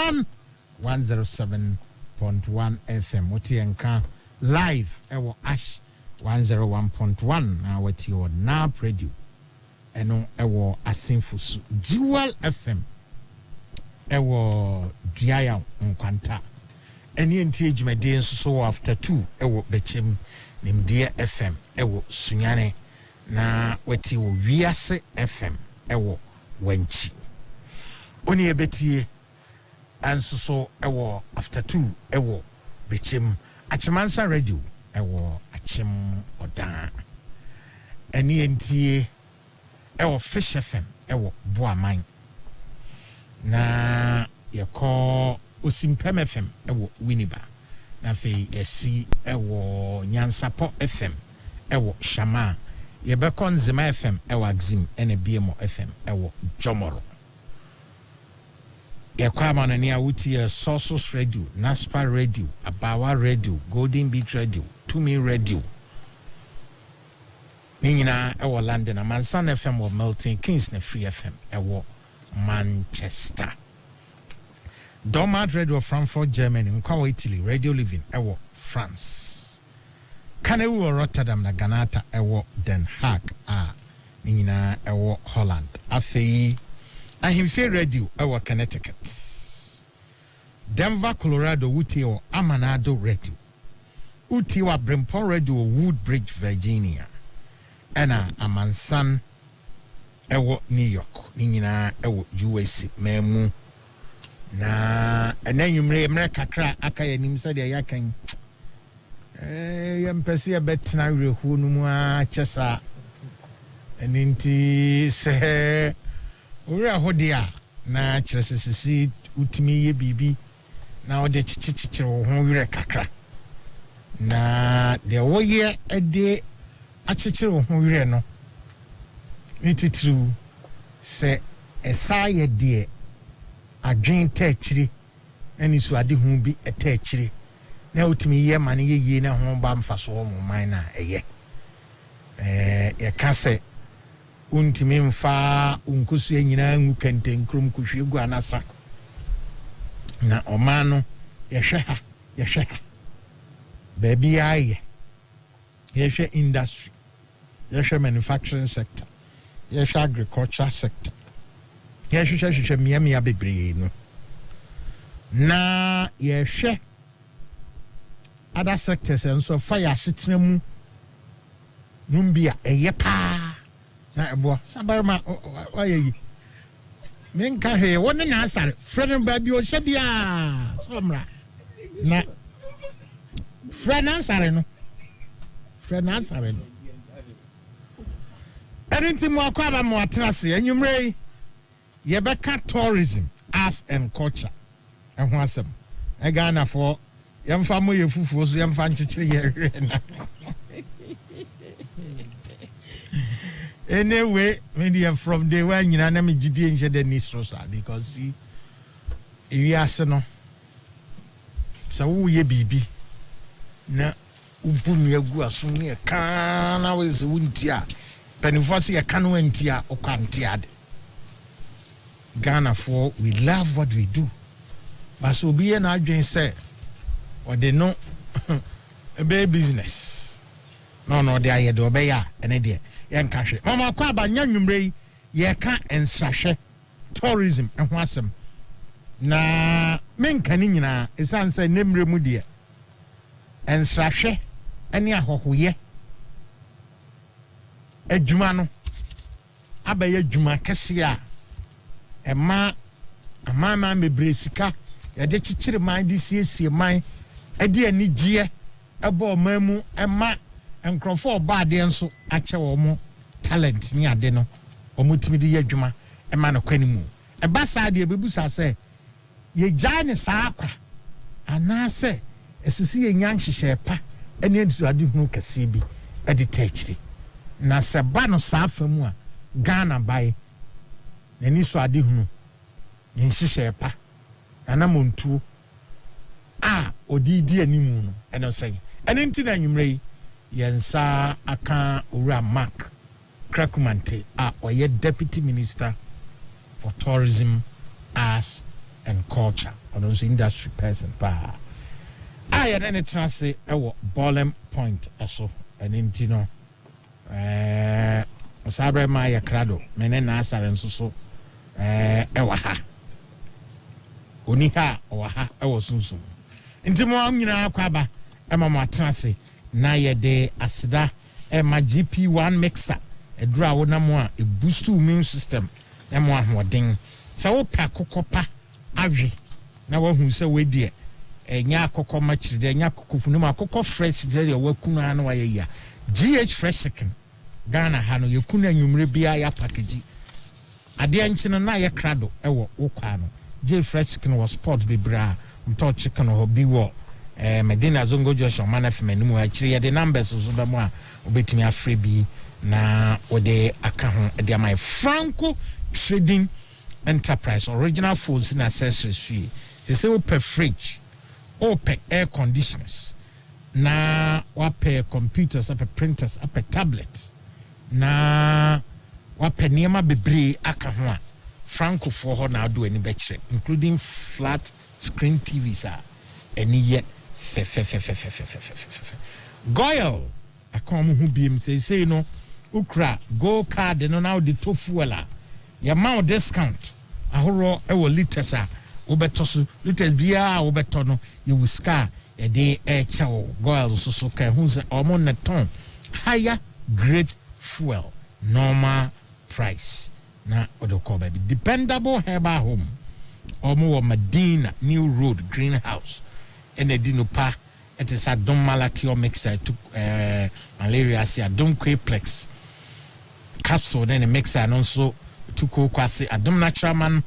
Oman 107.1 FM. Woti enka live ewo Ash 101.1 na wati o na radio. Eno ewo Asinfusu Jewel FM. Ewo Diaya Nkwanta. Eni enti ejumede nso after 2 ewo Bechem Nimdia FM ewo Sunyane na wati o Wiase FM ewo Wenchi. Oni ebetie anso so ewo after 2 ewo Bechem Achimansa Radio ewo Achim Odan. Eni enti ewo Fish FM ewo Boaman. Na yako Osimpem FM ewo Winiba. Na fe yesi ewo Nyansapo FM ewo Shama. Yebeko Nzema FM ewo Axim ene BMO FM ewo Jomoro. Yekwa manani awuti Sources Radio, Naspa Radio, Abawa Radio, Golden Beach Radio, Tumi Radio. Ningina ewo London, Amansan FM wo Milton Keynes na Free FM ewo Manchester. Dormant Radio Frankfurt, Germany, Nkwawa Italy, Radio Living ewo France. Kanewu Rotterdam na Ganata ewo Den Haag ningina ewo Holland. Afei Ahimfe Radio ewo Connecticut. Denver, Colorado wuti o Amanado Radio. Uti wa Brimpon Radio Woodbridge, Virginia. Ena Amansan ewo New York. Ningina ewo US memu. Na enanyumre emre kakra aka yanim sade yakan. Yempesi ebetna rehu no mu a chesa. Eninti se ora hodia na chesesisi utimi ye bibi na ode chichichichire ho wire kakra na de woye ede achichire ho wire no nititru se esaye de adwen taachire ani so ade hu bi etaachire na utimi ye mane ye na ho ba mfaso mo man na eye ye ka se untimi mfa unkusu enyina ngu kente nkrom kuhwegu anasa na Oman yehwe ha baby aye yehwe industry yehwe manufacturing sector yehwe agricultural sector yehwe miamia bebre no na yehwe other sectors enso fire sitremu numbia eyepa na ebo sabarma oyeyi menka he woni na asare friend ba bi o hwebia somra na friend asare no erinti mo akwa ba mo atrase anyumre yebeka tourism arts and culture ehho asem e Ghana for yemfa mo yefufuo so yemfa nchechire ye na anyway, media from day one, you know, I'm a GD and the Nisrosa because see, if you ask no, so who ye baby na upun ya gua suni a can always wuntia, Penifossi a can wentia or cantiad. Ghana for we love what we do, but so be an agent say, or they know a big business. No, they are here to obey an idea. Yankashe mama kwa ba nyanwumre ye ka ensrahwe tourism ehho asem na menka ni nyina esanse nemre mu de ensrahwe ene ahohoye adwuma no abaye adwuma kese a ema amama mebresika ye de chichire man di siesie man ade anigye ebo mamu ema enkrofo ba de nso ache wo mo talent ni ade no omutimi de yadwuma e ma no kwani mu e ba sa de bebusa se ye gya ne sa akwa ana se esisi ye nyan hyehyɛ pa ene ntu ade hunu kase bi e de taachire na se ba no sa afamu a Ghana bai na ni so ade hunu ye hyehyɛ pa ana montuo a odidi animu no eno se ene nti na nwumre yensa aka ura Mark Krakumante oye deputy minister for tourism, arts and culture. Or also industry person pa. I and any transit Bollem Point so and intino Sabre Maya Crado, Menen Nasar and so ewaha. Uniha or ha soon. Intimo amina kwaba emama transit na ye de asida my GP1 mixer a draw na mo a boost immune system na mo ahoden sa wo pa kokopa awe na wo hu se we die enya akokọ machire enya akokọ funu ma akokọ fresh there wakunu anu aye ya GH fresh chicken Ghana ha no yakunu anwumre bia ya package ade nchino na ye krado ewo wokwa no GH fresh chicken was sport bebra mto chicken ho bi wo Medina Zongo Joshua Omanfm enu akire ye de numbers so da mo a obetimi afre bi na ode aka ho de my Franco Trading Enterprise original foods and accessories fee they say per fridge per air conditioners na per computers per printers per tablets na per niema bebre aka ho a Franco for ho na do any betche including flat screen TVs any yet Goyle I come who be him say no ukra go card no now the tofuela your mount discount ahoro ewo liters obetoso liters bia obeto no you will scar a day chawo Goyle so ka hu se omo na ton higher grade fuel normal price na odoko baby dependable herbal home omo Medina New Road Greenhouse and a dinupa it is a dom malakio mixer to malaria see a dom queplex capsule then a mixer and also to kwasi a dom natural man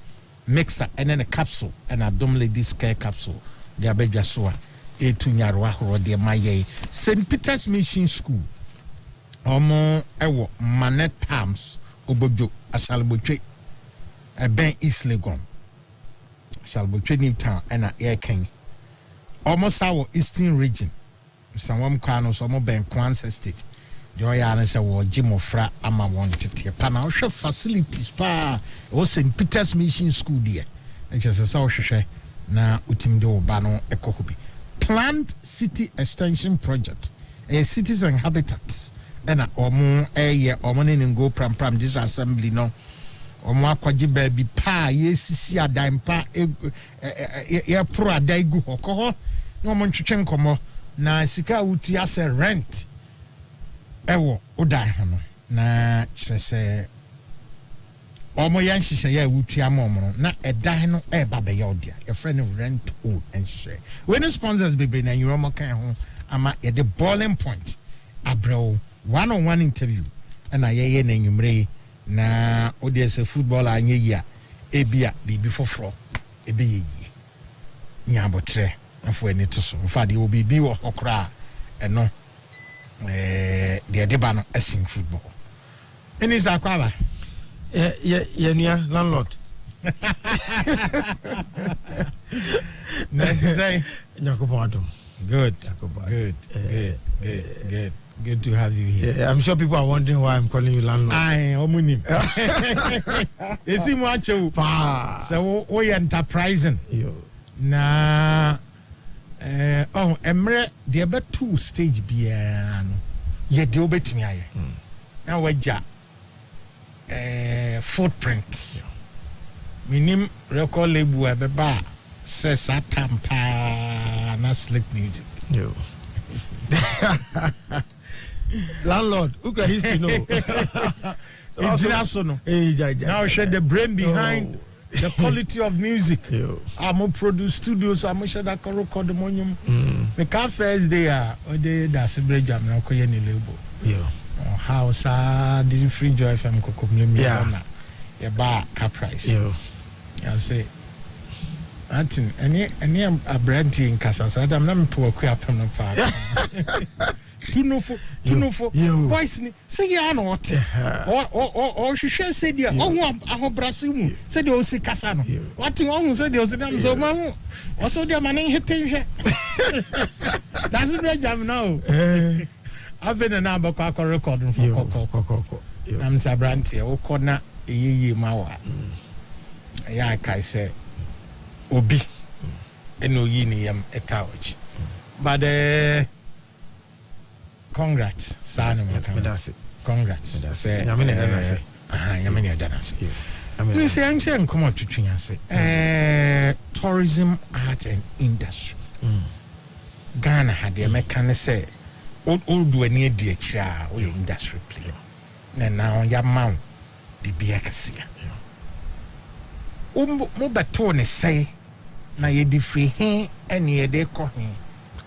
mixer and then a capsule and a dom ladies care capsule the abedja soa e to nyarwa horo de maye St. Peter's Mission School omo ewo Manet Palms obojo asalbotwe ben East Legon asalbotwe ni town and a air king almost our eastern region some kwano so mo ben Kwanse state the oya na say wo Jimofra ama wanted pa na hwe facilities pa o St. Peter's Mission School there and just so hwehwe na utim de oba no ekohobi planned city extension project a citizen habitats and omo omo ne go pram this assembly no omo akwaji ba bi pa yesisi adan pa ye pro adai gu hokọ no mo ntwetwe nkomo na sika wuti ase rent ewo odan ho no na kyerese omo yan hihye ya wuti amomo na edan no eba be ya odia your friend rent own and hihye when sponsors be bring na Euromo kan ho ama ye the boiling point abro one-on-one interview and ye na nwumre na odiese football anye yi a ebia bibi foforo ebe yi nya botre afo eni to so fa de obi bi wo hokra eno de deba no asin football eni za kwaba ye nia landlord next say Jacobo Adam good Good to have you here. Yeah, I'm sure people are wondering why I'm calling you landlord. Aye, omunim. Esi mo achewu. So we enterprising. Yo. Na emre de be two stage bia no. Ye de obetimi aye. Na waja footprints. Minim record label ebeba says atampa na slick music. Yo. Landlord, who can history know? Now share the brain behind the quality of music. I'm produce studios. I'm sure that can record the money. The car first day, they that's a break jam. Now koye ni label. House didn't free joy from Kokomlemi. Yeah, bar car price. I say. Antin, any a brand in Casas. I'm not poor crap on the park. Tunofo. Voice ni say ya no what. Or she said ya. Oh, Brazil said you see Casano. What you want said you see them so man. Also their money hitting. That's the jam now. I've been a number of recording for Coco. I'm Sabranti, O corner, ye mawa. Yeah, I say. obi eno yi ni yam etawchi but congrats sana medase congrats say nyamene danase nyamene danase we say anche nkomo twetwen ase tourism art and industry Ghana had the mechanic say all do any dear cha or industry player and now your mount the biakasia mo beto ne say na ye di free he ene ye de ko he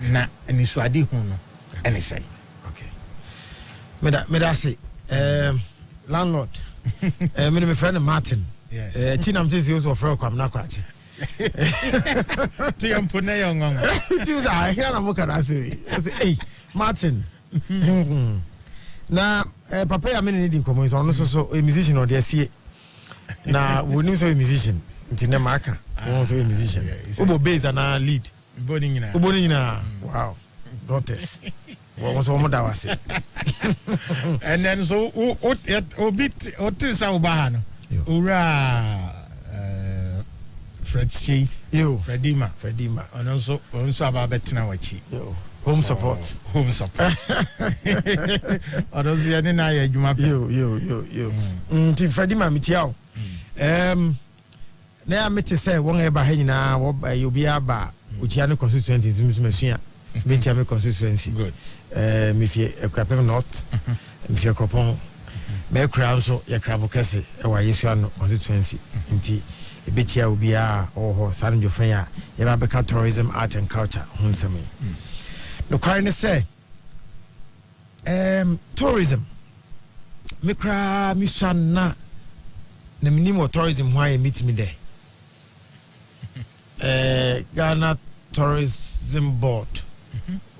na ani so ade hu no ene say okay meda say landlord me my friend Martin chinam tins use of kwam na kwachi ti ampo na yo ngon ti was I hear na mo kana say hey Martin na papa ya me need nkomo so no so a musician or dey see na we need so a musician ntina maka won so a musician obo bass and lead uboni nyina wow daughters won so mo da wase and then so obit otisa oba no ura Fredchi Fredima onso aba betina wachi home support odozi ene na ya adwuma yo ti Fredima mitiao na ya meti say won eba ha nyina wo obi aba ochia ne constituency zumsumasuya metia me constituency good me fie Ekwapem North me fie Kropon me kra nso ye krabo kese e wa Yesu ano constituency nti ebetia obi a oho sanjo fan ya ye ba beka tourism art and culture hunsame no kwai ne say tourism me kra mi swanna na minimo tourism why meet me there Ghana Tourism Board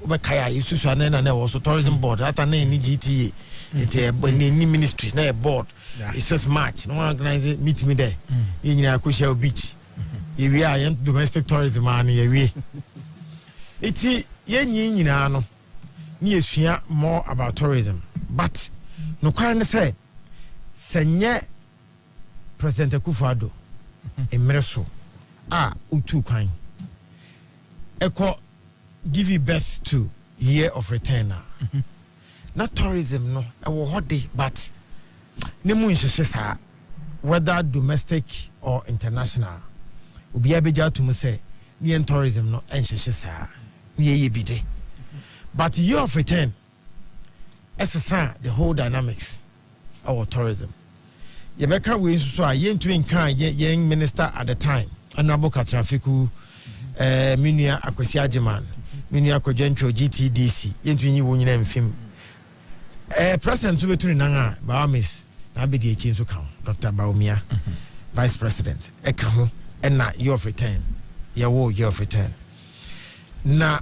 obekaya isusu anena na also tourism board ata na ni GTA ni ministry na board it says March no organize meet me there nyina Akoshia beach area and domestic tourism an area iti yenyi nyina no ni esua more about tourism but no kwan say senye President Akufo-Addo emreso utu kwan eko give you birth to year of return na tourism no e wo hode but ne mu nhyehyɛ saa whether domestic or international obi abeja to mu say ne tourism no nhyehyɛ saa ne ye bide but year of return esesa the whole dynamics of tourism yebeka we nso a yentu nkan yen minister at the time Honorable Katrafiku Minua Akwesi Ajiman Minua Kojentro GTDC yentu nyi wo nyina mfim president betuni nanga Bahamis na be die chinso kan Dr. Baumia vice president eka ho na year of return year of return na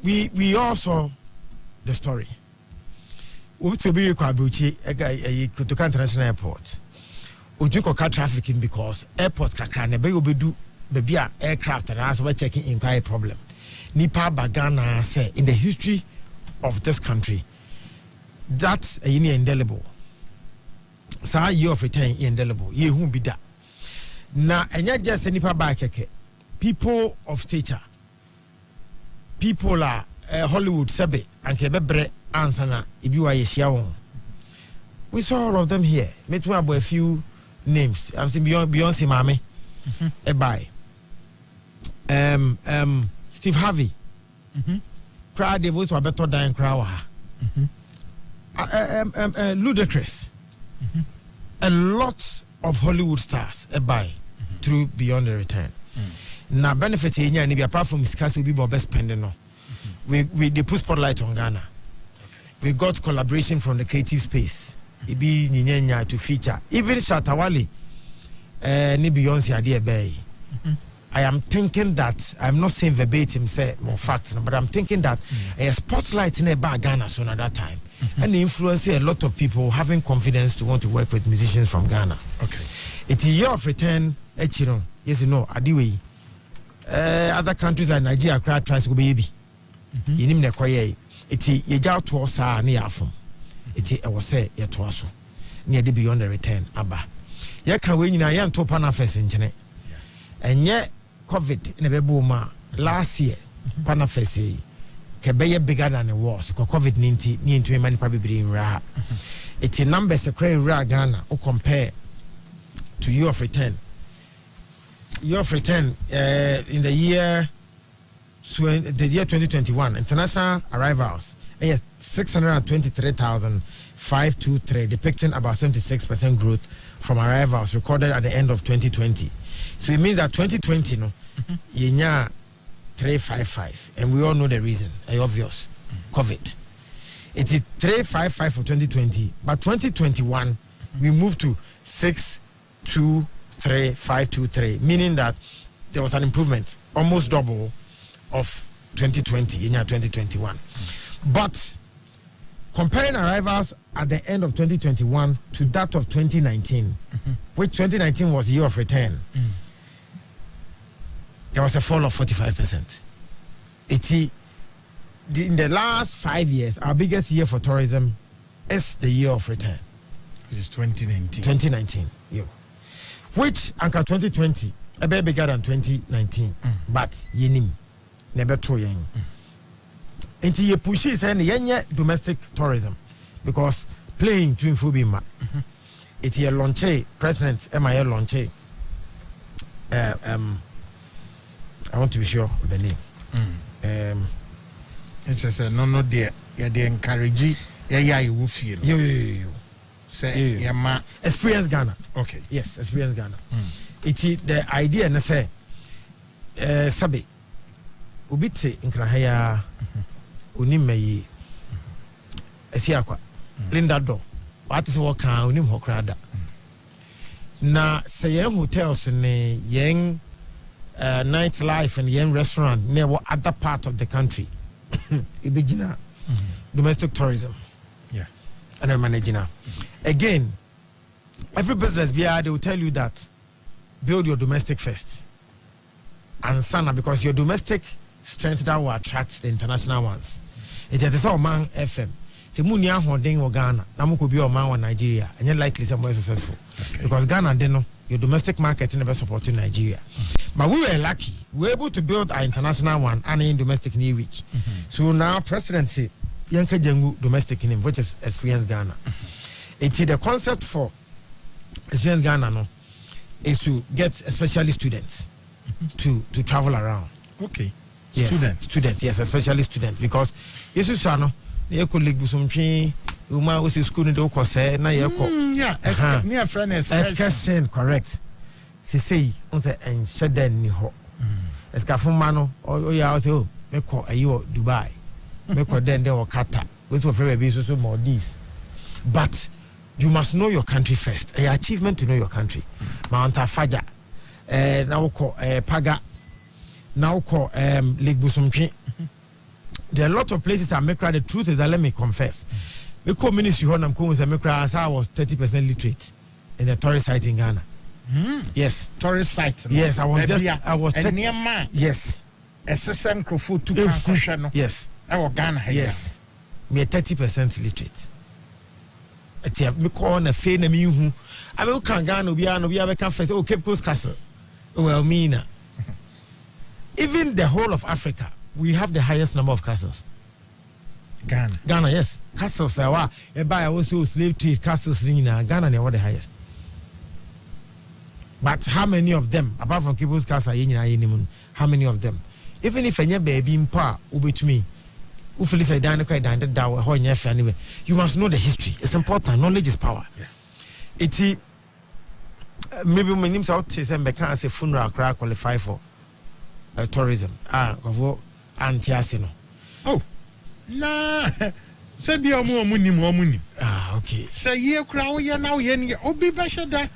we also the story we to be kwa bruchi Kotoka International Airport Ojuko car trafficking because airport kakra na be obedu be a aircraft and as we checking inquiry problem nipa bagana say in the history of this country that's a indelible sa year of return indelible ye hu bi da na enya just nipa ba keke people of stature people are Hollywood sebe anke bebre ansana ibi wa yeshia won we saw all of them here met me about a few names I'm saying Beyonce mame bye Steve Harvey crowd devils were better than crowd ludicrous a lot of Hollywood stars bye through Beyond the Return now benefit enya ni be apart from scarce will be best spending no we they put spotlight on Ghana we got collaboration from the creative space ibi nyenya to feature even Shatawale ni Beyonce ade ebe I am thinking that I'm not saying verbatim say more facts but I'm thinking that a spotlight in a Ghana so at that time and influence a lot of people having confidence to want to work with musicians from Ghana. Okay, it's a year of return echiro yes no adiwe other countries like Nigeria crowd tries to be yinim ne koye iti yeja to sa na yafom iti e wo say ye to aso na ye de Beyond the Return aba ye ka we nyina ye nto pa na first nkyene and yet COVID in a bebuma last year, Panafesi, Kebeye bigger than it was, because COVID-19 near to many probably in Raha. It's a numbers a cray Ghana or compare to year of return. Year of return in the year 2021, international arrivals 623,523, depicting about 76% growth from arrivals recorded at the end of 2020. So it means that 2020, no, yenya 355, and we all know the reason. Obvious, COVID. It is 355 for 2020, but 2021 we moved to 623,523, meaning that there was an improvement, almost double of 2020 in 2021. But comparing arrivals at the end of 2021 to that of 2019, which 2019 was year of return, there was a fall of 45%. In the last 5 years, our biggest year for tourism is the year of return, which is 2019. 2019, yeah. Which Anka 2020 a bit bigger than 2019, but yenim never to yen. Until you push it and yenye domestic tourism, because playing twin fubima. It's a launche president MIA launche. I want to be sure of the name. It's just no dear, yeah, they encourage you will feel. You say, yeah, ma experience Ghana. Okay, yes, experience Ghana. It's the idea, and I say, Sabi, Ubitse in Krahaya, Unimeyi, Esiakwa, Linda Do, what is what can Unim Hokrada. Na say hotels in the young nightlife and young restaurant near what other part of the country. Ibijina domestic tourism. Yeah. And I'm managing now. Again, every business they will tell you that build your domestic first. And sana, because your domestic strength that will attract the international ones. It is Omanfm. Se munia holding or Ghana, namu could be Oman or Nigeria, and you're likely somewhere successful. Okay. Because Ghana, they know your domestic market never supporting Nigeria. But we were lucky. We were able to build our international one and in domestic new week. So now presidency, Yanka Jengu domestic in him, which is Experience Ghana. It's the concept for Experience Ghana no, is to get especially students to travel around. Okay. Yes. Students, yes, especially students, because Jesus no, you could live with some Uma was in school in the Okose, na yeko. Yeah, near friend excursion, correct. Say on the and Shaden ni ho. Escafumano, or ya also, Meko, a you Dubai. Meko then there were Qatar, which were very busy so more these. But you must know your country first. A achievement to know your country. Mount Afaja, now call Paga, now call Lake Busumpi. There are a lot of places I make the truth is that let me confess. We call ministry when I'm going to I was 30% literate in the tourist site in Ghana. Yes. Tourist sites. Yes, I was just near man. Yes. SSM Crofo to yes. I was Ghana. Yes. Me 30% literate. Me call a fair name you. I will can Ghana be a confess. Oh, Cape Coast Castle. Well, Mina. Even the whole of Africa, we have the highest number of castles. Ghana, yes. Castles are by also slave trade castles in Ghana, they were the highest. But how many of them, apart from Kibu's Castle, how many of them? Even if any baby in pa, with me, you must know the history. It's important. Knowledge is power. Yeah. It's maybe my name's out to say funeral crack qualify for tourism. Antiasino. Oh, nah. Said you are more money. Ah, okay. Say ye crow ye now ye obi bashada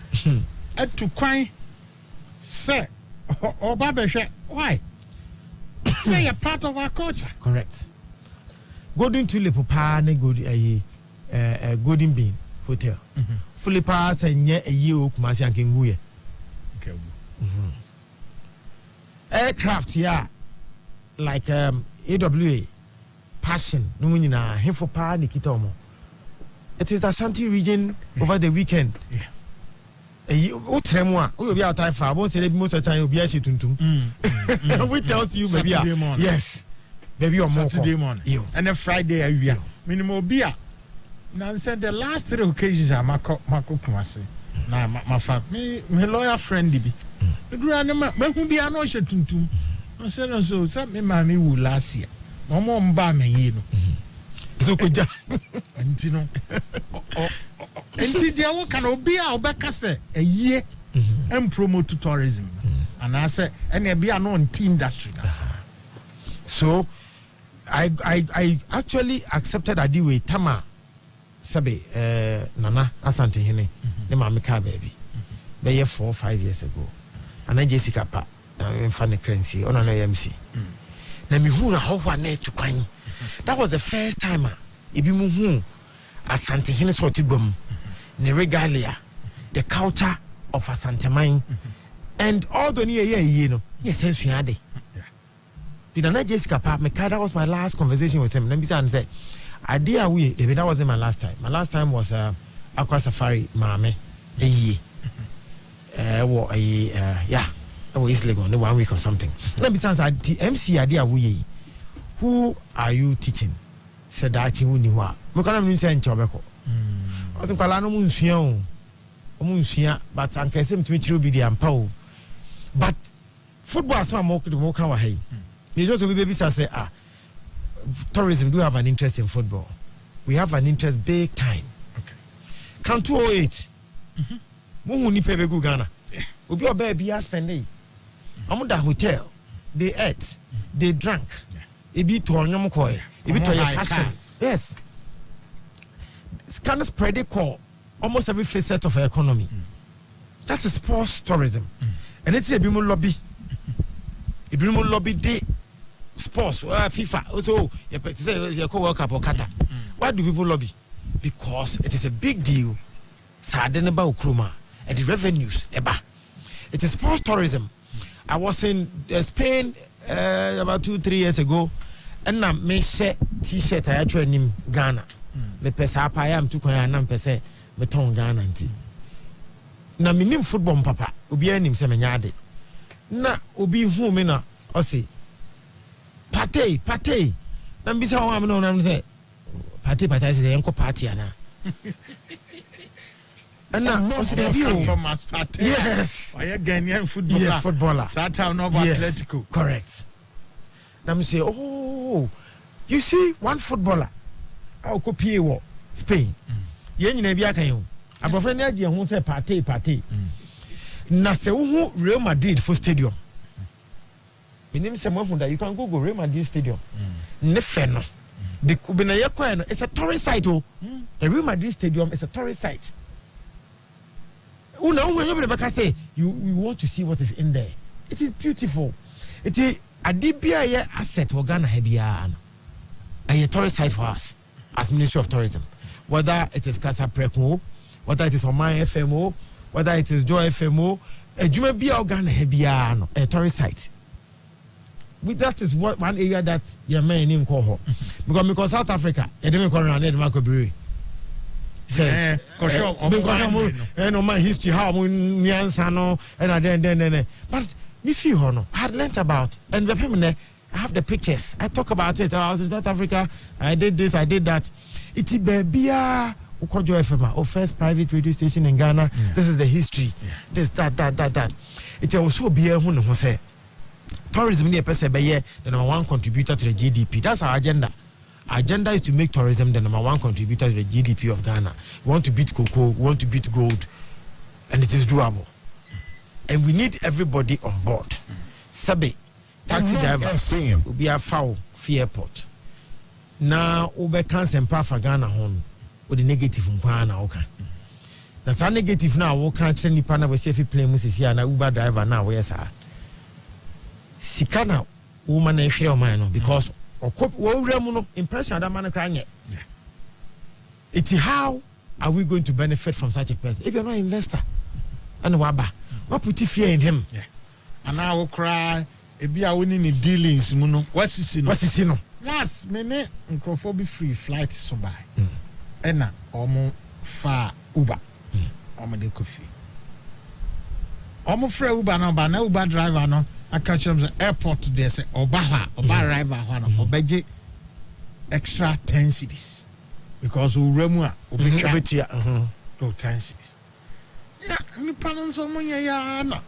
at to quine. Say, or babasha. Why? Say a part of our culture. Correct. Golden Tulip Papa ne Golden Bean Hotel. Fully pass and ye a year Kumasi and Kinguye. Okay. Aircraft, yeah. Like AWA, Passion, Numina, Hefopa, Nikitomo. It is the Ashanti region over the weekend. Yeah. Utremwa, we be out time for most of the time you'll be actually tuntum. We tells you maybe yes. Baby on Saturday morning. And a Friday area. Minimum beer. Now said the last 3 occasions I Marco Kumasi. Now my family, my lawyer friend be. The grandma who be an ocean tuntum. I said so sent me mammy who last year. No more bar me, you know. So could and you know. And see, there can be our back a year and promote to tourism. And I said, and there be a known team industry. So I actually accepted a deal with Tama Sabe Nana Asante Hene, the Mamika baby. They 4 or 5 years ago. And then Jessica Pa, I'm funny currency on an AMC. Now me who na how wane to kwan. That was the first time Ibi mu hu Asante Hene so tigom. The regalia, the culture of Asante Mine, and all the near year, you know, yes, Henry. Did Jessica Pap, that was my last conversation with him. Let me say, idea we, that wasn't my last time. My last time was Aqua Safari, Mame, a year. Yeah, that was easily gone, 1 week or something. Let me say, the MC idea we, who are you teaching? Said that you knew what. Mukana say in Chobeko. I think Kalano Munsia, but Uncle to which will be the Ampao. But football is more to more cover. Hey, you just baby say, tourism do have an interest in football. We have an interest big time. Okay. Can 208 Muni Pebegu Ghana. Will be a baby spending. I'm the hotel. They ate, they drank. It be to Onyamukoy, it be to your fashion. Yes. Kind of spread it call almost every facet of our economy. That's a sports tourism. And it's a Bimu lobby. A Bimu lobby day sports, FIFA. Also, you call World Cup or Qatar. Why do people lobby? Because it is a big deal. Sadeneba Ukruma and the revenues. It is sports tourism. I was in Spain about 2-3 years ago, and I made t-shirt I actually in Ghana. Me pesa apa ya mtu kwa ya na mpese beton Ghana nti na minim football papa obi anim se menyade na obi hu me na o se party na mbisa ho am na say party say enko party ana ana o se dey Thomas Party yes why Ghanaian footballer yes footballer Sata no Atletico correct na me say oh you see one footballer I'll copy what Spain. Yen in a Biakan. I'm a friend who said party. Naseu Real Madrid for stadium. In name someone that you can go Real Madrid Stadium. Nefeno. The Kubina it's a tourist site. The Real Madrid Stadium is a tourist site. When you say you want to see what is in there. It is beautiful. It is a DBI asset or Ghana Hebia. A tourist site for us. As Ministry of Tourism, whether it is Casa Preko, whether it is Omanfm, whether it is Joy FMO, you may be organ hebiano, a tourist site. That is what one area that your man name call because South Africa, a didn't call around Marco Brewery. Say, no my history, how Nyansano, and then. But if you honor, I had learnt about and the I have the pictures. I talk about it. I was in South Africa. I did this. I did that. It's Bebia Ukojo FM, our first private radio station in Ghana. Yeah. This is the history. Yeah. This, that. It's also be a who say tourism near Pese Baye, the number 1 contributor to the GDP. That's our agenda. Our agenda is to make tourism the number 1 contributor to the GDP of Ghana. We want to beat cocoa. We want to beat gold, and it is doable. And we need everybody on board. Sabe. Taxi driver will be a foul for airport. Now, Uber cancer and for Ghana home with the negative from Ghana. Okay. That's a negative now. We can't send the panel with safe plane. Mrs. Yana Uber driver now. Where's that? Sikana woman and share mine because impression that man crying. It's how are we going to benefit from such a person if you're not an investor? And Waba, what put you fear in him? Yeah. And I will cry. Ebi a winning the dealings muno what's it no last minute microphone free flight so by ena omo fa Uber omo de kofi omo frɛ Uber no na Uber driver no aka kyerɛ say airport there say oba driver ho no obeje extra 10 cedis because uramu a obetia 10 cedis na nipa no so mo ya na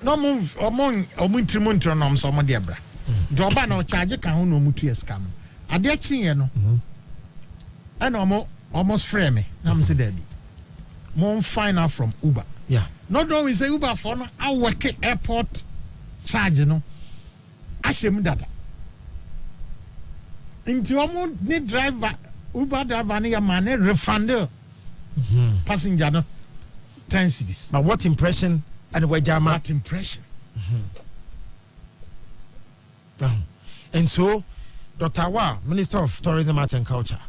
no omo intrimo no so mo de bra de oba na o charge kan ho no mutu escam ade achiye no and almost frame me na me say daddy mo find out from Uber not don't we say Uber for no I work airport charge no ashem data into omo ni driver Uber driver ni ya man refund passenger no 10 cedis. But what impression and what jama? What impression? And so Dr. Wa, Minister of Tourism, Arts and Culture,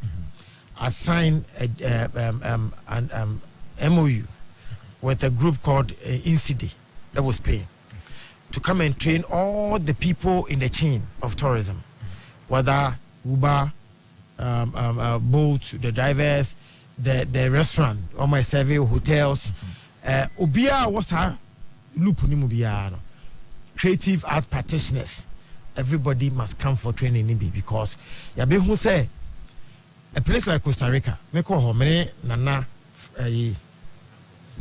assigned an MOU with a group called INCIDE that was paying to come and train all the people in the chain of tourism, whether Uber, boat, the drivers, the restaurant, all my survey hotels. Obia was her loop no creative art practitioners. Everybody must come for training in because yabe who say a place like Costa Rica me ko ho me nana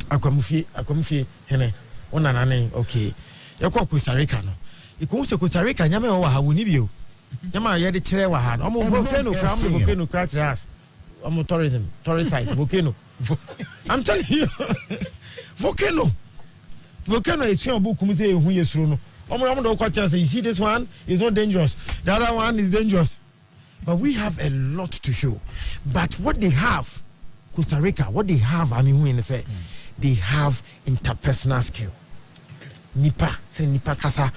akwamufi hene ona nane okay ye ko Costa Rica no iko se Costa Rica nyame wo ha woni bio nyama ye de kire wa ha no mo volcano crash ras omo tourist site volcano I'm telling you volcano is here book kum say hu yesuro no you see this one is not dangerous, the other one is dangerous, but we have a lot to show. But what they have, Costa Rica, what they have, I mean, when they say they have interpersonal skill. Nipa kasa.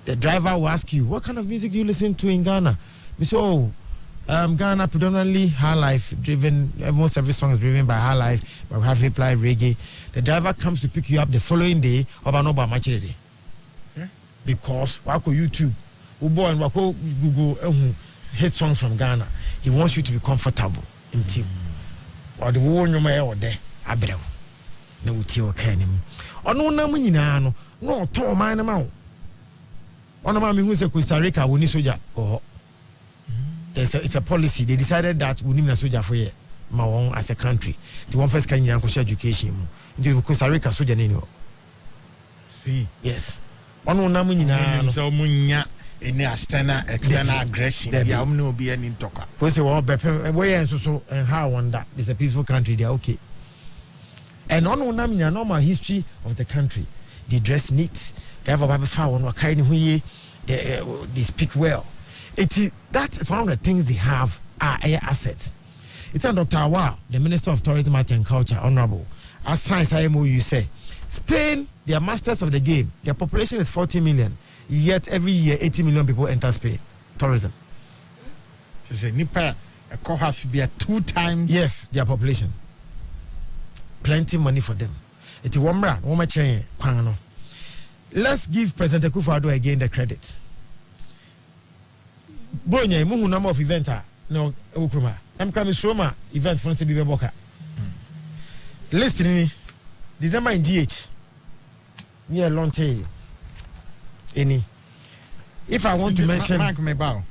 The driver will ask you, what kind of music do you listen to in Ghana? We say, Ghana predominantly high life driven. Almost every song is driven by high life, but we have hip life, reggae. The driver comes to pick you up the following day, Oba match day. Because wako YouTube, Ubo and wako Google hit songs from Ghana. He wants you to be comfortable in team. Or the war no matter or there, Abreu. No tio canim. Or no namunino, no to mine amount. On a mammy who's a Costa Rica, we need soldier. Oh, it's a policy. They decided that we need a soldier for ye. Mawon as a country. The one first can education. The Costa Rica soldier. See, yes. Ono na munyina so munya any external aggression ya no be any talker for say one bepe we enso so and how wonder it's a peaceful country they are okay and ono na munya normal history of the country they dress neat they have a baby fa one carry ni huye they speak well that's one of the things they have are air assets. It's on Dr. Awa, the Minister of Tourism, Arts and Culture, Honorable, as science IMO say Spain, they are masters of the game. Their population is 40 million. Yet every year, 80 million people enter Spain. Tourism. So say Nipa have to be 2 times. Yes, their population. Plenty money for them. It's one. Let's give President Akufo-Addo again the credit. Bonya, muhu number of events no Ukruma. I'm coming Soma event for Nsibi Boka. Listening. December in GH near Lonte. Any. If I want to mention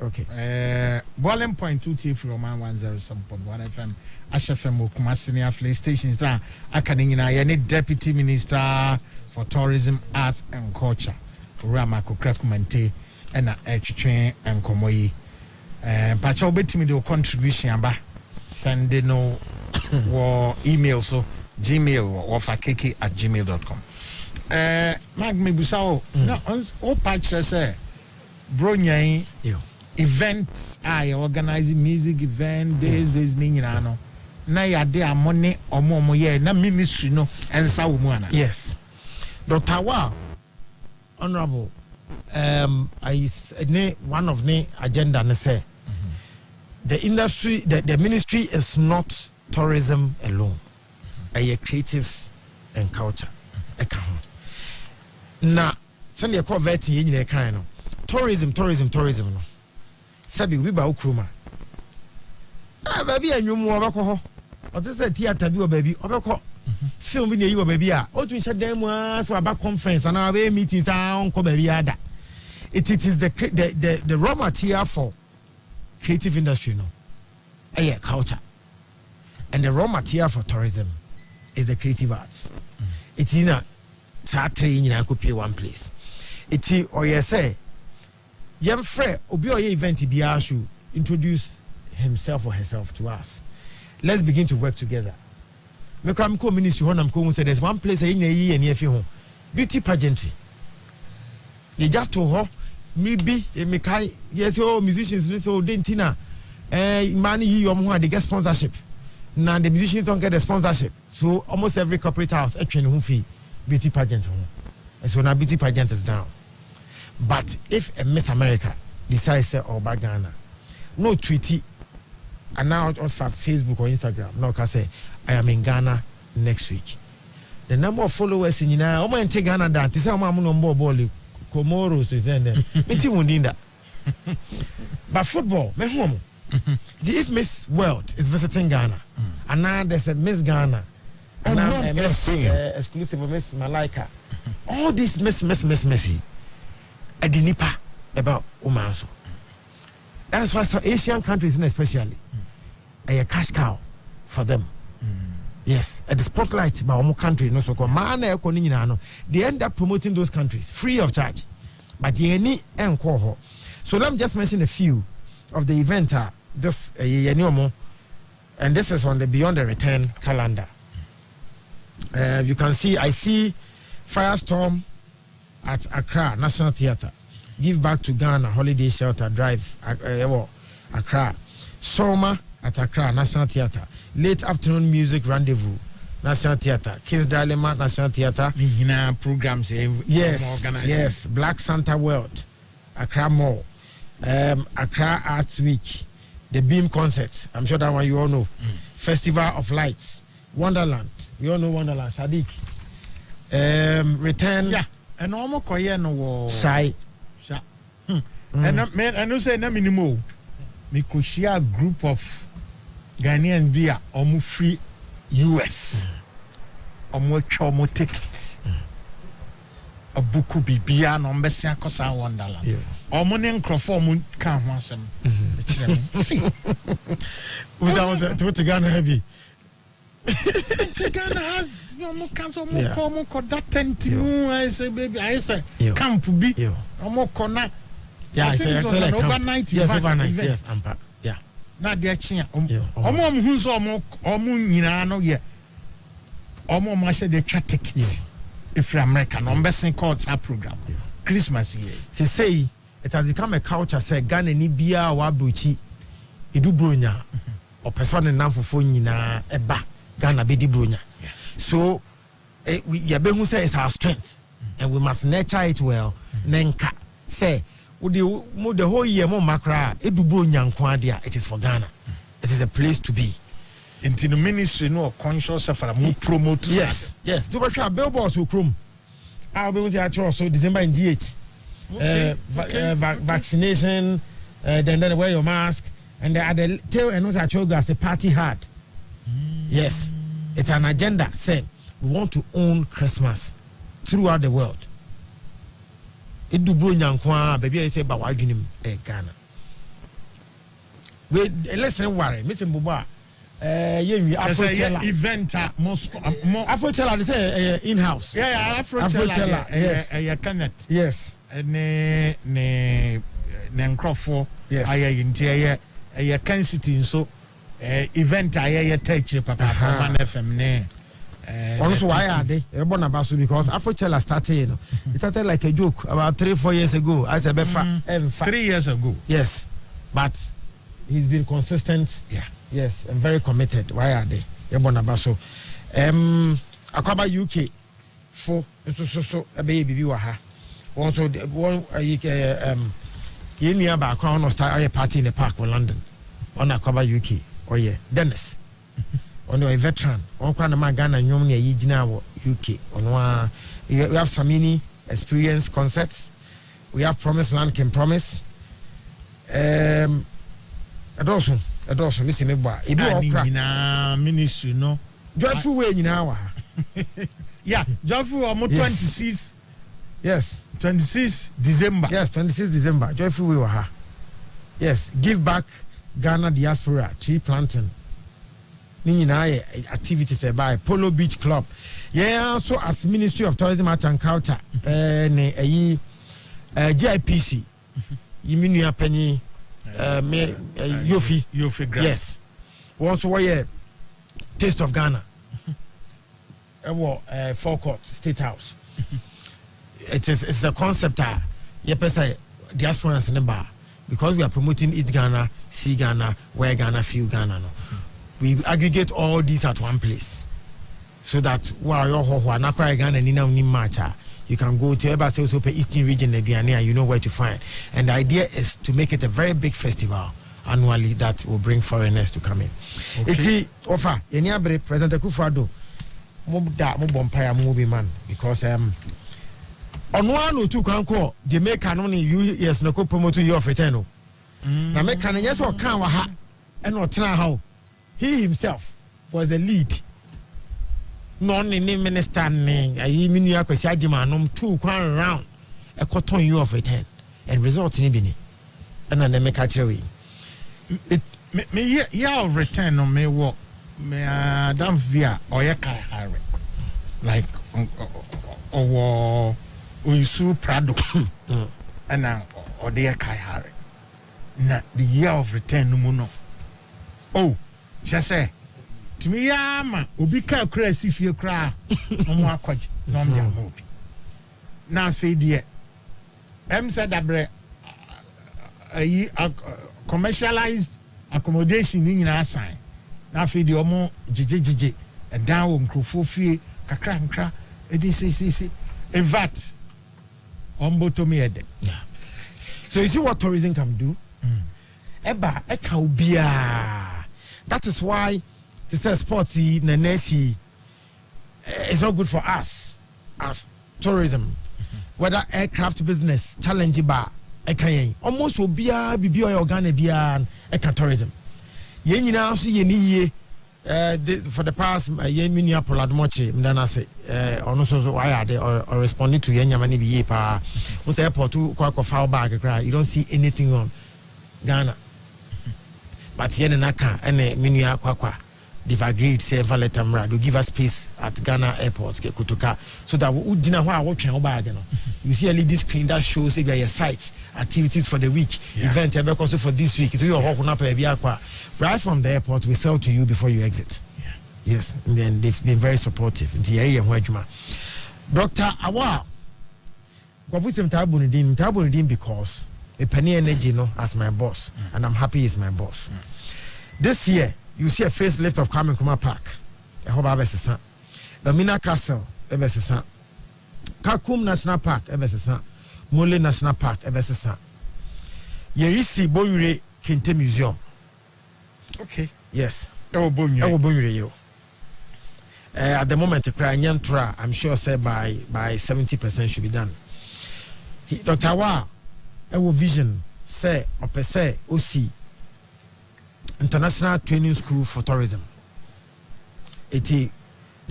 okay. Boiling point 2T from Oman 107.1 FM, Ashfm Kumasi affiliate stations there. Akanina any Deputy Minister for Tourism, Arts and Culture, Ramako Krakumante, and Echchen and Komoyi. Pacho betimi the contribution aba send no or email so Gmail or fakeke@gmail.com. Mag me busao no o patch say bro nyan events I organizing music event days ni nyina no na ya de amone omo ye na ministry no ensa wo mu ana. Yes, Dr. Wa, Honorable, one of the agenda ne say the industry, the ministry is not tourism alone. Creatives and culture. Now, send your covet in a kind of tourism. No. Sabi, we ba ukruma. Baby, and you more alcohol. Or this is a theater, baby, or film bi na yi wo baby a o tun hye dan mu so aba conference and our meetings on ko baby ada. It is the raw material for creative industry no. Culture. And the raw material for tourism is the creative arts. It's in a three in could pay one place. It's or you say young friend obi or event be should introduce himself or herself to us. Let's begin to work together. Me kram ko ministry honam ko say there's one place in ye and ye home. Beauty pageantry. You just to ho maybe me kai yes musicians so dentina money you they get sponsorship. Now the musicians don't get the sponsorship. So almost every corporate house actually who fee beauty pageant. So now beauty pageant is down. But if a Miss America decides say or Ghana, no tweety and now on Facebook or Instagram, no can say I am in Ghana next week. The number of followers in Ghana, Oman take Ghana down. This is how I'm on board. Comoros is then. But football, me home. If Miss World is visiting Ghana, and now there's a Miss Ghana, and now a Miss exclusive Miss Malaika, all these Miss, a dinipa about Oman. That is why some Asian countries, especially, a cash cow for them. Yes, at the spotlight by our country, no so called man, they end up promoting those countries free of charge. But they need encore. So let me just mention a few of the event. This and this is on the Beyond the Return calendar. You can see, I see Firestorm at Accra National Theatre, Give Back to Ghana Holiday Shelter Drive, Accra, Soma at Accra National Theatre, Late Afternoon Music Rendezvous National Theatre, Kids Dilemma National Theatre. Programs. Yes. Black Santa World, Accra Mall, Accra Arts Week. The Beam Concert, I'm sure that one you all know. Festival of Lights, Wonderland, we all know Wonderland. Sadiq, Return. Yeah, and almost Korea no Shy. And I know say na minimum. Me could share a group of Ghanaians via almost free US. Almost chomo tickets. A buku bibia no mbesi akosa Wonderland. Omonen crofo kan ho asem. We was to Ghana heavy. Ghana has no cancel more call that tent. I say baby, I say camp be na. Yeah, I say an overnight. Yes, overnight. Yes, ampa. Yeah. Na dia chia. Omo hu so omo nyina no ye. Omo ma say the ticket. If you're American, no mbesen called our program. Christmas year. Say it has become a culture. Say Ghana ni bia wa bruchi. Edu bronya. Or person in Namfo nyina eba Ghana be di bronya. So we who say it's our strength, and we must nurture it well. Nenka say the whole year more makra edu bronya nko ade it is for Ghana. It is a place to be. Into the ministry, no conscious of a promote. Yes. Do we have billboards who chrome? I'll be with you also December in GH. Vaccination, then wear your mask, and at the tail and also I told you as a party hard. Yes, it's an agenda. Say we want to own Christmas throughout the world. It do bring young baby. I say, but why do you Ghana? Wait, listen, worry, Mr. Buba. Event more Afro-Teller, they say in-house. Yeah, Afro-Teller. Yes. Connect. Yes. Ne Nkrofo. Yes. I can sit so event I touch Papa Omanfm ne. Also, why are they? Because Afro-Teller started, it started like a joke about 3-4 years ago. As a 3 years ago. Yes, but he's been consistent. Yeah. Yes, and very committed. Why are they? Yebonabaso. Akwaba UK for so a baby waha. Also one you near back on start a party in the park in London. On Akwaba UK. Oh yeah. Dennis. On a veteran. On Kwana Ghana and Yomia UK. On we have Samini experience concerts. We have Promised Land Can Promise. Adolson missing me boy. Ibi okra. Ministry no. Joyful way nyina wa. Yeah, Joyful almost 26. Yes. 26 December. Yes, 26 December. Joyful we were here. Yes, give back Ghana diaspora tree planting. Nina activities by Polo Beach Club. Yeah, so as Ministry of Tourism, Art and Culture, GIPC, Yiminia Penny, Yofi, yes. Also, why Taste of Ghana, Forecourt State House. It's a concept. Yepesa diasporans in the bar because we are promoting Eat Ghana, See Ghana, Wear Ghana, Feel Ghana. No. We aggregate all these at one place so that while you're Ghana you can go to the Eastern region and you know where to find. And the idea is to make it a very big festival annually that will bring foreigners to come in. It's offer any President Akufo-Addo movie man because on one or two can call Jamaica only yes no promote you of return. Now make can yes or can wa and not how. He himself was the lead. Non-name minister, I mean, you are Kwesiajiman, 2 round, a cotton you of return, and results in Ibini. And then make a cherry. It's me, yeah, of return on me walk, me, damn via or ya kai Harry. Like, or Usu Prado, and now, or dear kai Harry. Not the year of return, no more. Oh. Just say to me, Yama, Ubika crazy if you cry. No more coach, no more movie. Now, fade yet. Said that commercialized accommodation in our sign. Now, fade your more jijiji, a down crofofie, kakra, it is a vat on botomede. Yeah. So, you see what tourism can do? Eba, ekaubia. That is why to say sportsy nanesi is not good for us as tourism. Whether aircraft business challenge bar almost will be a organ tourism. Yen also ye for the past yen minia poladmoche mdana say also why they or responding to yen yamani be pa once airport to kwa foul bag you don't see anything on Ghana. But yen naka and minia kwakwa they've agreed say Valetamra to give us space at Ghana airport Kutuka so that we dinner why watching over you see a this screen that shows if your sites activities for the week event also for this week to your right from the airport we sell to you before you exit. Yes, and then they've been very supportive in the area where Dr. Awa because a penny energy as my boss and I'm happy he's my boss. This year you see a facelift of Kwame Nkrumah Park, a Hoba Besesa, the Mina Castle, Ebesesa, Kakum National Park, Ebesesa, Mole National Park, Ebesesa, Yerisi Bonyure Kente Museum. Okay. Yes. Bonyure. At the moment, I'm sure say by 70% should be done. Dr. Awa, our vision say or per se OC. International Training School for Tourism. They've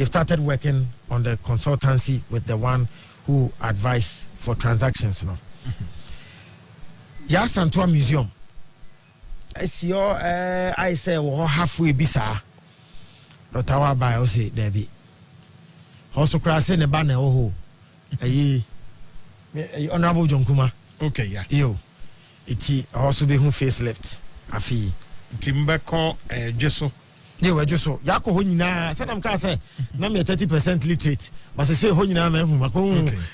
started working on the consultancy with the one who advise for transactions. Yes, and to a museum. I see I say halfway bisa. Dr. Awa by also Debbie. Also crossing a banner Honorable John Kuma. Okay, yeah. Yo. It also be who facelift. Afi. Timbeko Jeso. They were just so Yako Honina, said I'm say, now me 30% literate, but I say Honina,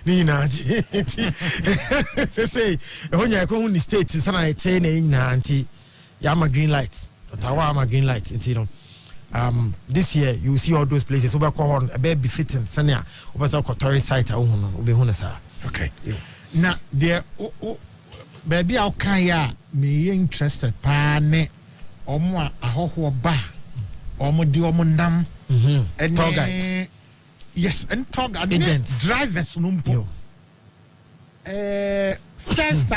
Nina. Say, Honia State, and I say, Auntie Yama green lights, Ottawa green lights, in this year you see all those places over Kohon, a baby fitting, Sanya, over Kotori site, okay. Now, dear, baby, I'll me interested, pane. Omo ahoho ba omo di omo ndam and tour guides. Yes, and tour agents, drivers numpo. First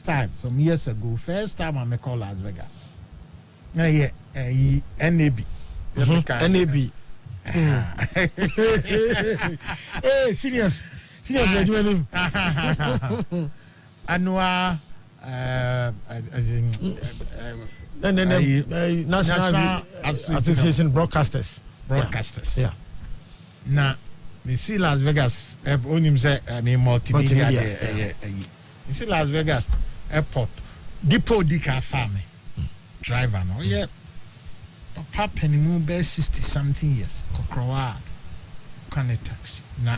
time some years ago, I call Las Vegas. NAB. NAB. Hey, seniors, are doing annual National Association Broadcasters. Yeah. Now, we see Las Vegas. Only say multimedia. You see Las Vegas airport depot dika farm driver no yeah. Papa penny be 60 something years. Kokrowa can taxi na.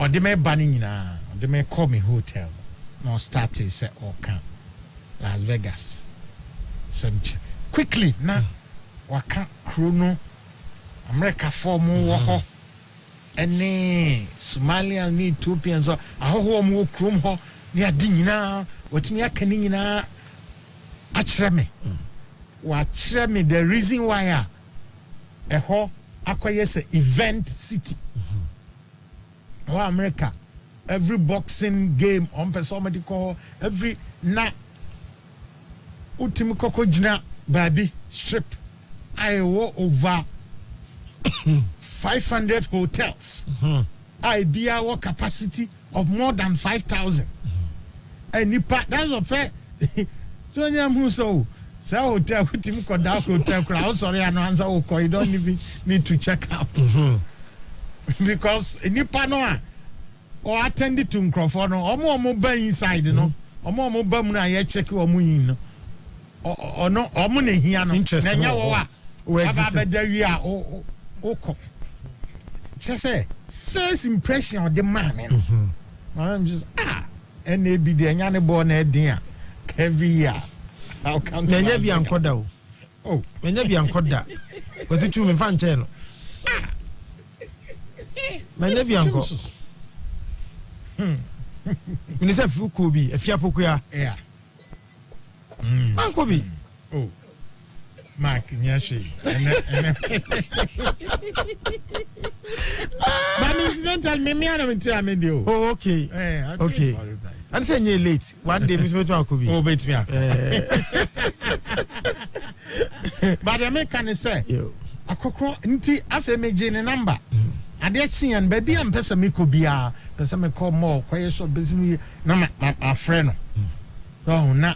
Or they may banning na. They may call me hotel. No started say can Las Vegas. Quickly na waka chrono America form wo any Somalian ni Ethiopians so aho mo krom ho ni adi nyina watimi aka ni nyina akyerɛ me wa kyerɛ me the reason why ɛhɔ akoye say event city America every boxing game on somebody call every na ultimi koko jina baby strip I wo over 500 hotels. I be our capacity of more than 5,000. And that's a fair. So I'm so hotel ultimi ko da hotel crowd sorry I no answer o you don't even need to check out. Because nipa no or attended to Crawford no omo ba inside no omo ba mu na ye check omo yin no or no omo na hia no na nya wo wa aba da wi a o say first impression of the man I'm just and they be the nya ne born na every year how come nya bi ankoda o nya bi ankoda because it me fan che no nya bi anko Minister Fukubi, a Fiapokuya. Yeah. Mankobi. Oh. Mark Nyashi. But incidental, me I oh, okay. Okay. And say you're late. One day, Miss Metuakubi. Oh, wait me. But the American say, a cockroach, nti afeme jene number. Ade chi and baby am pesa me ko bia pesa me call more quiet shop business na my friend no na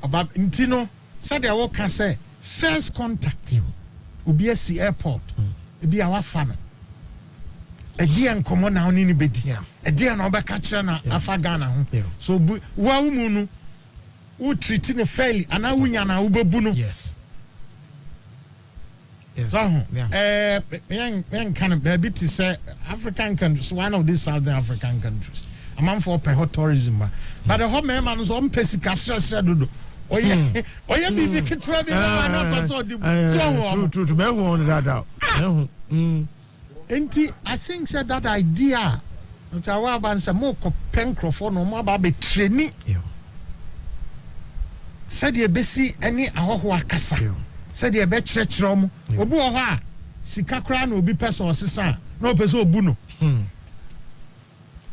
about ntino said I can say first contact obi asi airport e bia wa fa no e dia nkomo na oni ni bedi e dia na obeka kire na afa Ghana ho so wa umu no u treat ne fairly ana wunya na ubebu no yes. So, young kind of baby to say African countries, one of these Southern African countries. A man for hot tourism, but the home man was on Pessicastra. Oh, yeah, be the kid true, men won't that out. I think said that idea. Which I want some more Pencrophone or more about training. Said you busy any ahoa casa. Said you bet churchrom, Obuha, Sikakran will be person or sister, no person buno.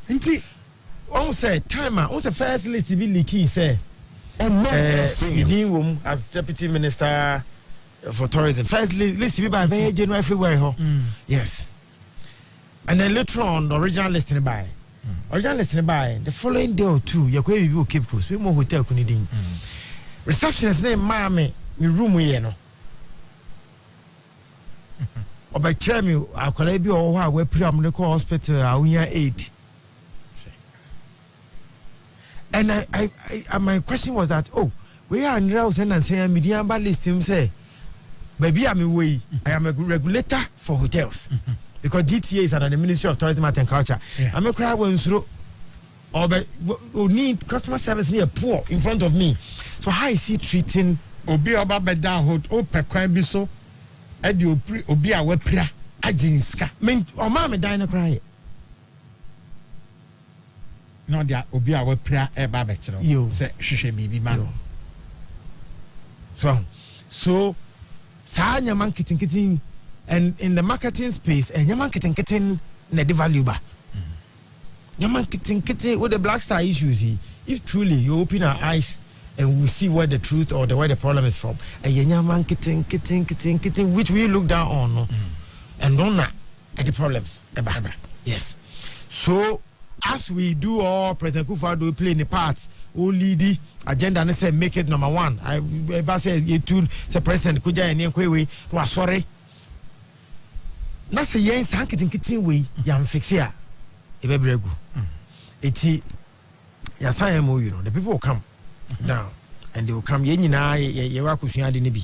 Inti, on say, timer, on the first list to be leaky, say, room as deputy minister for tourism. First list to be by January, February. Yes. And then later on, the original listening by. Original listening by the following day or two, you're going to keep course, we more hotel Kunidin. Receptionist name, Mammy, me room, we know. Or by me, I'll call you or where pre-American hospital, we are 8. And I my question was that, we are in Rouse and saying, medium bad list him say, baby, I'm away. I am a regulator for hotels because GTA is under the Ministry of Tourism and Culture. I'm a crowd when through or need customer service near poor in front of me. So how is he treating? Obi oba beda hot o pekwan bi so e di obi a wapira aginska men o ma me dan na cry no dia obi a wapira e ba be kire se hwehwe bibi ma so sa nya marketing and in the marketing space nya marketing na the value ba nya marketing with the black star issues if truly you open our eyes and we see where the truth or where the problem is from. And yenyaman kitten, which we look down on, no? And don't know the problems. Yes. So as we do all President Kufuor do play in the parts, who lead the agenda and say make it number one. I say you told the President Kuja and Yankwe was sorry. Na say yen sankitin we yam fix here. Ebebregu. Eti yasaya mo, you know, the people will come down and they will come yenina yewa kusua de ne bi.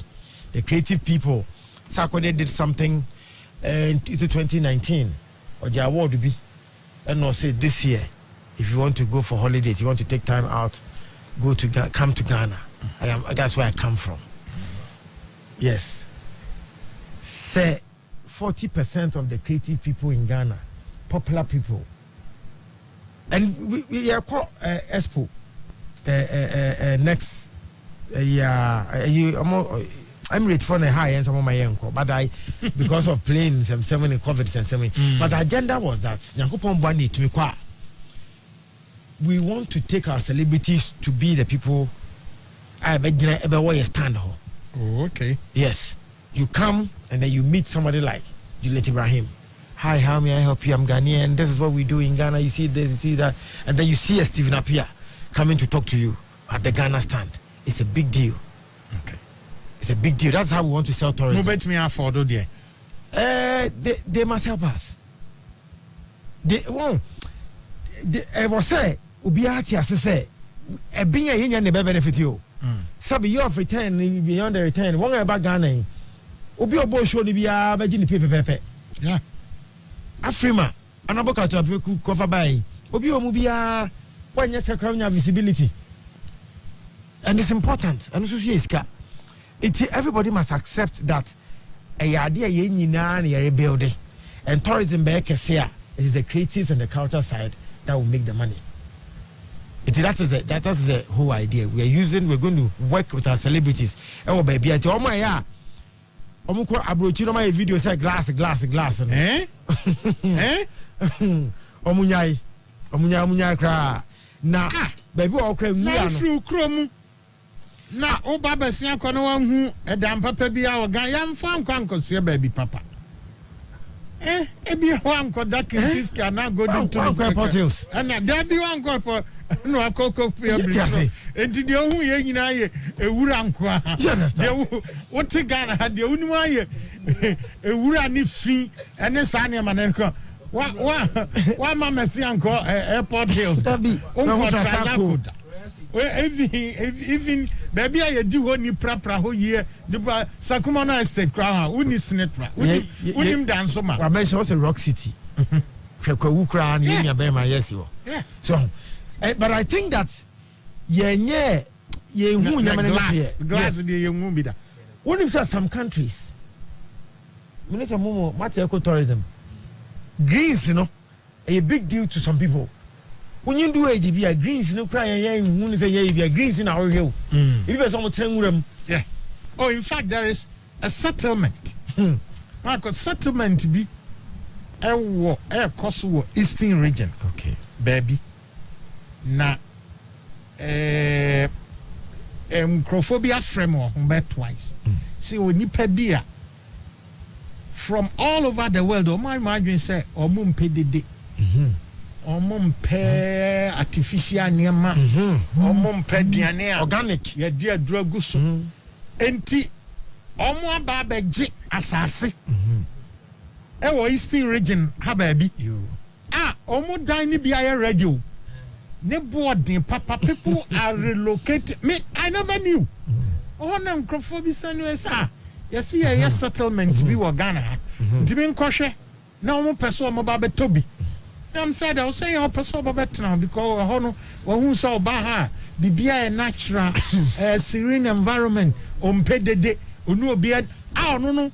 The creative people Sakode did something in 2019 or the award be and no say this year if you want to go for holidays, you want to take time out, come to Ghana. That's where I come from. Yes. Say 40% of the creative people in Ghana, popular people, and we are called Expo next I'm ready for a high end some of my uncle, but I because of planes and so many COVID and so many. But the agenda was that Nyankopon Bani to me we want to take our celebrities to be the people I bet you stand. Oh, okay. Yes. You come and then you meet somebody like Juliet Ibrahim. Hi, how may I help you? I'm Ghanaian. This is what we do in Ghana. You see this, you see that. And then you see a Stephen Appiah coming to talk to you at the Ghana stand. It's a big deal. Okay. It's a big deal. That's how we want to sell tourism. No bet me afford there. They must help us. I was say, Ubiati as say, a being a union never benefit you. Sabi you of return beyond the return. One about Ghana. Ubi obo show ni biya bajini pepe. Yeah. Afrima, anaboka to abeku cover by. Obi omu biya when you take visibility. And it's important. And also is everybody must accept that a idea ye building and tourism back here. It is the creatives and the culture side that will make the money. That is the whole idea. We're going to work with our celebrities. Oh baby, oh my yeah. Omuko abrochi no my video say glass. Eh? Omunyai kra. Na baby o kra mu ya no. Krom. Na o baba sia ko no wan hu edam papa bia o gan yam fa nkwa se baby papa. Ebi ho anko da kiska na go do to portals. Na da bi anko for no akoko pia bi. Enti de hu ye nyina ye ewura anko a. You understand? De what Ghana de unu aye ewura ni fi ene sa ne manenko. Wa mama si anko airport hills. Dabi. Even baby I do ho ni prapra ho ye the Sakuma na estate kra uni sinetra uni dance ma wa mention was a rock city kwekwu kra na nya be ma yes wo so but I think that ye hu nya mane glass de ye hu bi da when you say some countries minister momo mate eco tourism greens, you know, a big deal to some people. When you do AGB, greens, no cry, and say, greens in our hill. If there's almost 10 room. Yeah. Oh, in fact, there is a settlement. Like a settlement to be a Kosovo Eastern region. Okay. Baby. Na, microphobia framework, twice. See, when you pay beer. From all over the world, my imagine say, Omum pay the Omum pay artificial nema, Omum pay diane organic, ya dear drugusu, enti Omo babeji asasi, ewo Eastern region, hababi, Omo dine biya radio, ne boarding, papa, people are relocated. Me, I never knew. Oh, no, microphobia, yes, yes, settlement be wa Ghana. Timin koshe na omo peso omo ba betobi. I'm said I was saying o peso ba betna because hono who so ba ha bibia a natural serene environment ompedede onu obi no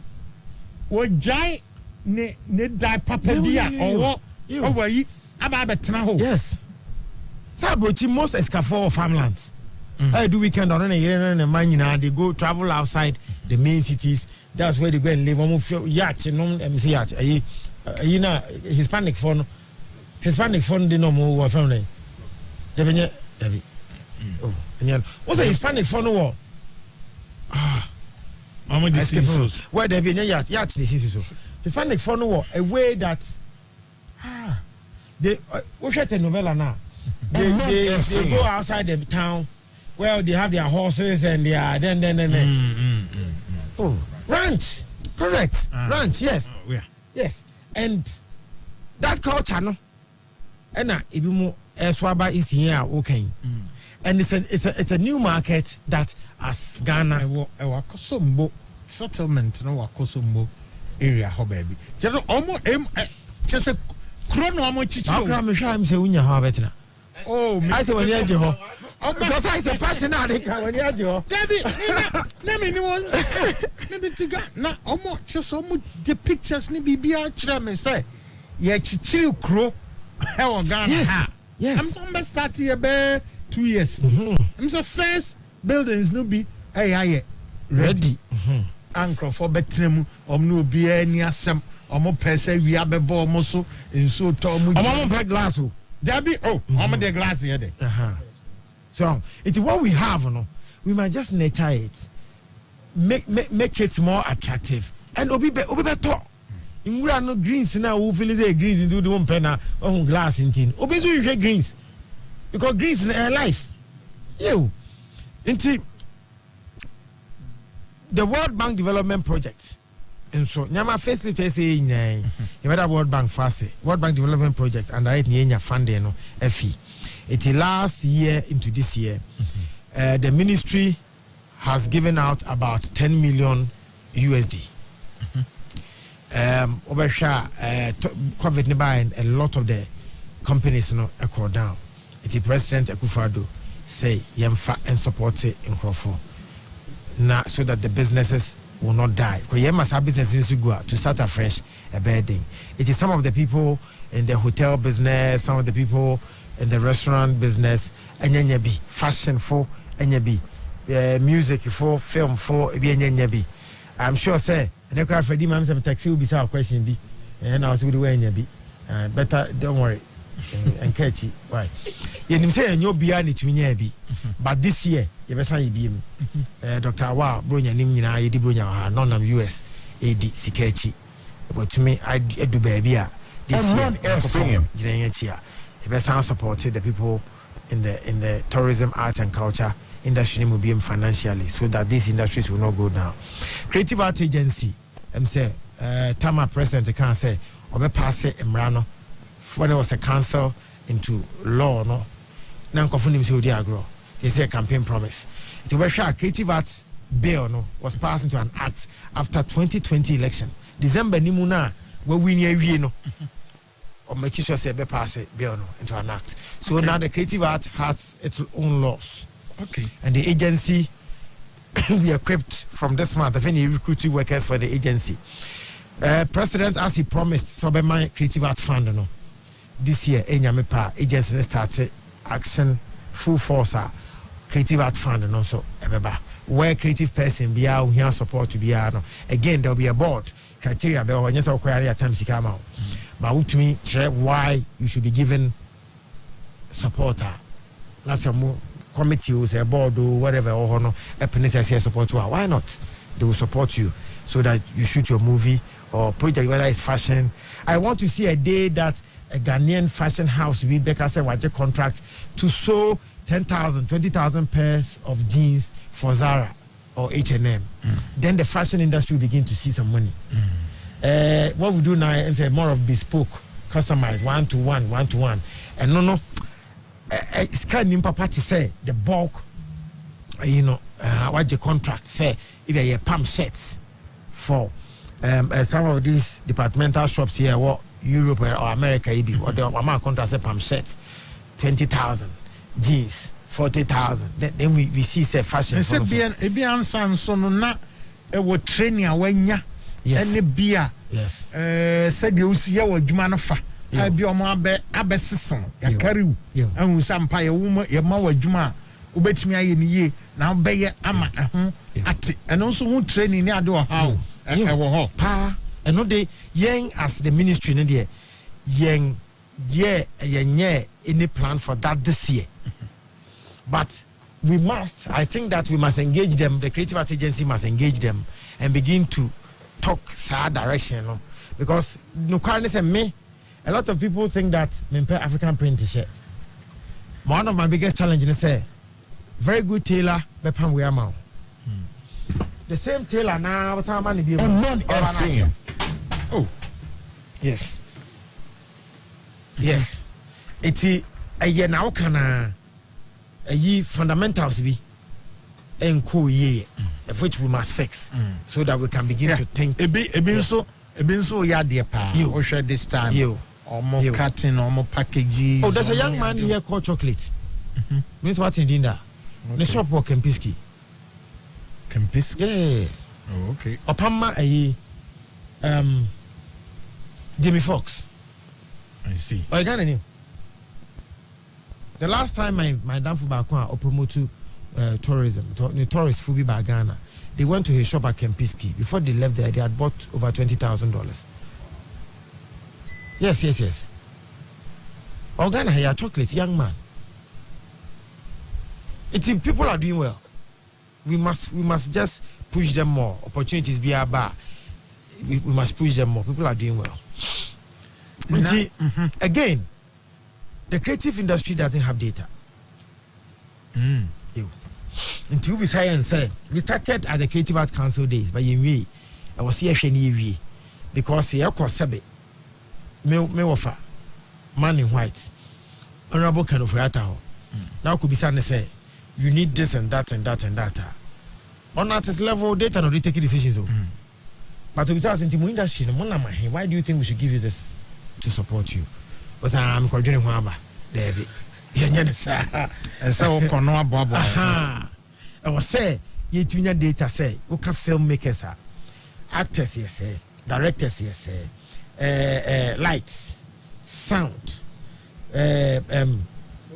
wo jai ne dai papa bia owo owayi aba betna ho. Yes. Sabrochi most escafo farmlands. I do weekend on a man, they go travel outside the main cities. That's where they go and live. Yacht, yacht. You know, Hispanic phone, they know more family. Oh, What's a Hispanic for no war? I'm with the where there be yacht so Hispanic for no war, a way that they watch the novella now. They go outside the town where they have their horses and they are then. Oh, ranch, correct, ranch, yes, yes, and that culture no, and if you more swaba is here, okay, and it's a new market that as Ghana, settlement no wakosombo area ho baby. Just almost just a chrono amo chichi. How come me sha am say unya ho betina? Oh, I say when you aje ho. Because I say passion na dey kan when you aje ho. Daddy, na me ni won. Maybe tiga na omo just omo the pictures ni bibia kire me say ye chichiri kro he o Ghana. Yes. I'm start here be 2 years. I'm so first buildings no be ready. Anchor for betremu omno obi ani asem omo pese wi abebo omo so enso to omo omo glass o dabi omo the glass here there. So it's what we have no, we might just nurture it, make it more attractive and obi better imura no greens na wo feel say greens do the one pen na on glass intin obi so you greens because greens na life you inti the World Bank Development Project. And so, Nyama firstly to say, you better World Bank fast. World Bank Development Project, and I need funding no FE. It last year into this year, the ministry has given out about 10 million USD. Over COVID nearby, a lot of the companies no echo down. It's President Akufo-Addo say yemfa and support it in Crawford. Now, so that the businesses will not die. Because you must have businesses to go to start afresh a bad day. It is some of the people in the hotel business, some of the people in the restaurant business, and then be fashion for, and be music for, film for, be. I'm sure, say, and the crowd for the man some taxi will be some question be, and I was with the way be. Better don't worry and catch it. Why? You say and you'll be on it to me, but this year. Dr. Awa Bronya Nimina Yedi Bronya non US AD Sikechi. But to me, I do baby this year. Omanfm supported the people in the tourism, art and culture industry will be financially so that these industries will not go down. Creative Art Agency, say Tama President can say Obe pass it Emrano when there was a council into law no. Nankofunim se odi agro. They say campaign promise. It was a creative arts bill no was passed into an act after 2020 election. December nimuna we win ye no. Or make sure say be pass it bill no into an act. So now the creative art has its own laws. Okay. And the agency be equipped from this month of any recruiting workers for the agency. President as he promised Sobema Creative Art Fund no. This year Enyamepa agency started action full force Creative Art Fund and also where creative person be out here support to be no. Again there will be a board criteria be when you say acquire time to come out. But to me why you should be given support that's a committee or a board or whatever or no a support why not they will support you so that you shoot your movie or project whether it's fashion. I want to see a day that a Ghanaian fashion house will be said watch a contract to sew 10,000, 20,000 pairs of jeans for Zara or H&M. Then the fashion industry will begin to see some money. What we do now is more of bespoke, customized, one-to-one. And no, it's kind of papa to say the bulk, what the contract say, if you pump shirts for some of these departmental shops here, what Europe or America, or the amount contract say pump shirts, 20,000. Jeans 40,000. Then we see say fashion. They say be answer so no na e wo training awanya. Yes. Any beer. Yes. Said you see your adwuma no fa. I be omo abe seson. Ya carry you. And sampa ya woman ya ma wadwuma. Ubetimi aye ni ye na obeye ama ho ate. And also who training ni ade o how. E wo ho. Pa. And no dey yen as the ministry no dey yen any plan for that this year. But I think that we must engage them. The creative art agency must engage them and begin to talk sad direction, you know? Because no kindness and me, a lot of people think that African print is shit. One of my biggest challenges is say, very good tailor, Bepam Weamau. The same tailor now, what's our money be? Oh, yes, yes. It's a year now can a ye fundamentals be and cool ye, of which we must fix so that we can begin to think. It been so yeah, dear pa. You share this time. You or more cutting or more packages. Oh, there's a young man here called Chocolate. Means what in dinner? The shop work Kempiski. Yeah. Oh, okay. Opama Jimmy Fox. I see. Oh, I got a the last time my dad for Bakwa or promote tourism, tourists Fubi Bagana, they went to his shop at Kempiski. Before they left there, they had bought over $20,000. Yes. Organa here, Chocolate, young man. People are doing well. We must just push them more. Opportunities be a bar. We must push them more. People are doing well. Again, the creative industry doesn't have data. Until we say and said, we started at the Creative Art Council days, but I was here because here was Sabe, me offer, man in white, honorable kind of rata. Now could be saying say, you need this and that and that and that. On artist level, data no they take decisions. But to be honest, in the industry, why do you think we should give you this to support you? But I'm continuing Wamba, David. And so, Bobo. I was say, you data say, what can filmmakers are, actors, yes, say, directors, yes, say, lights, sound,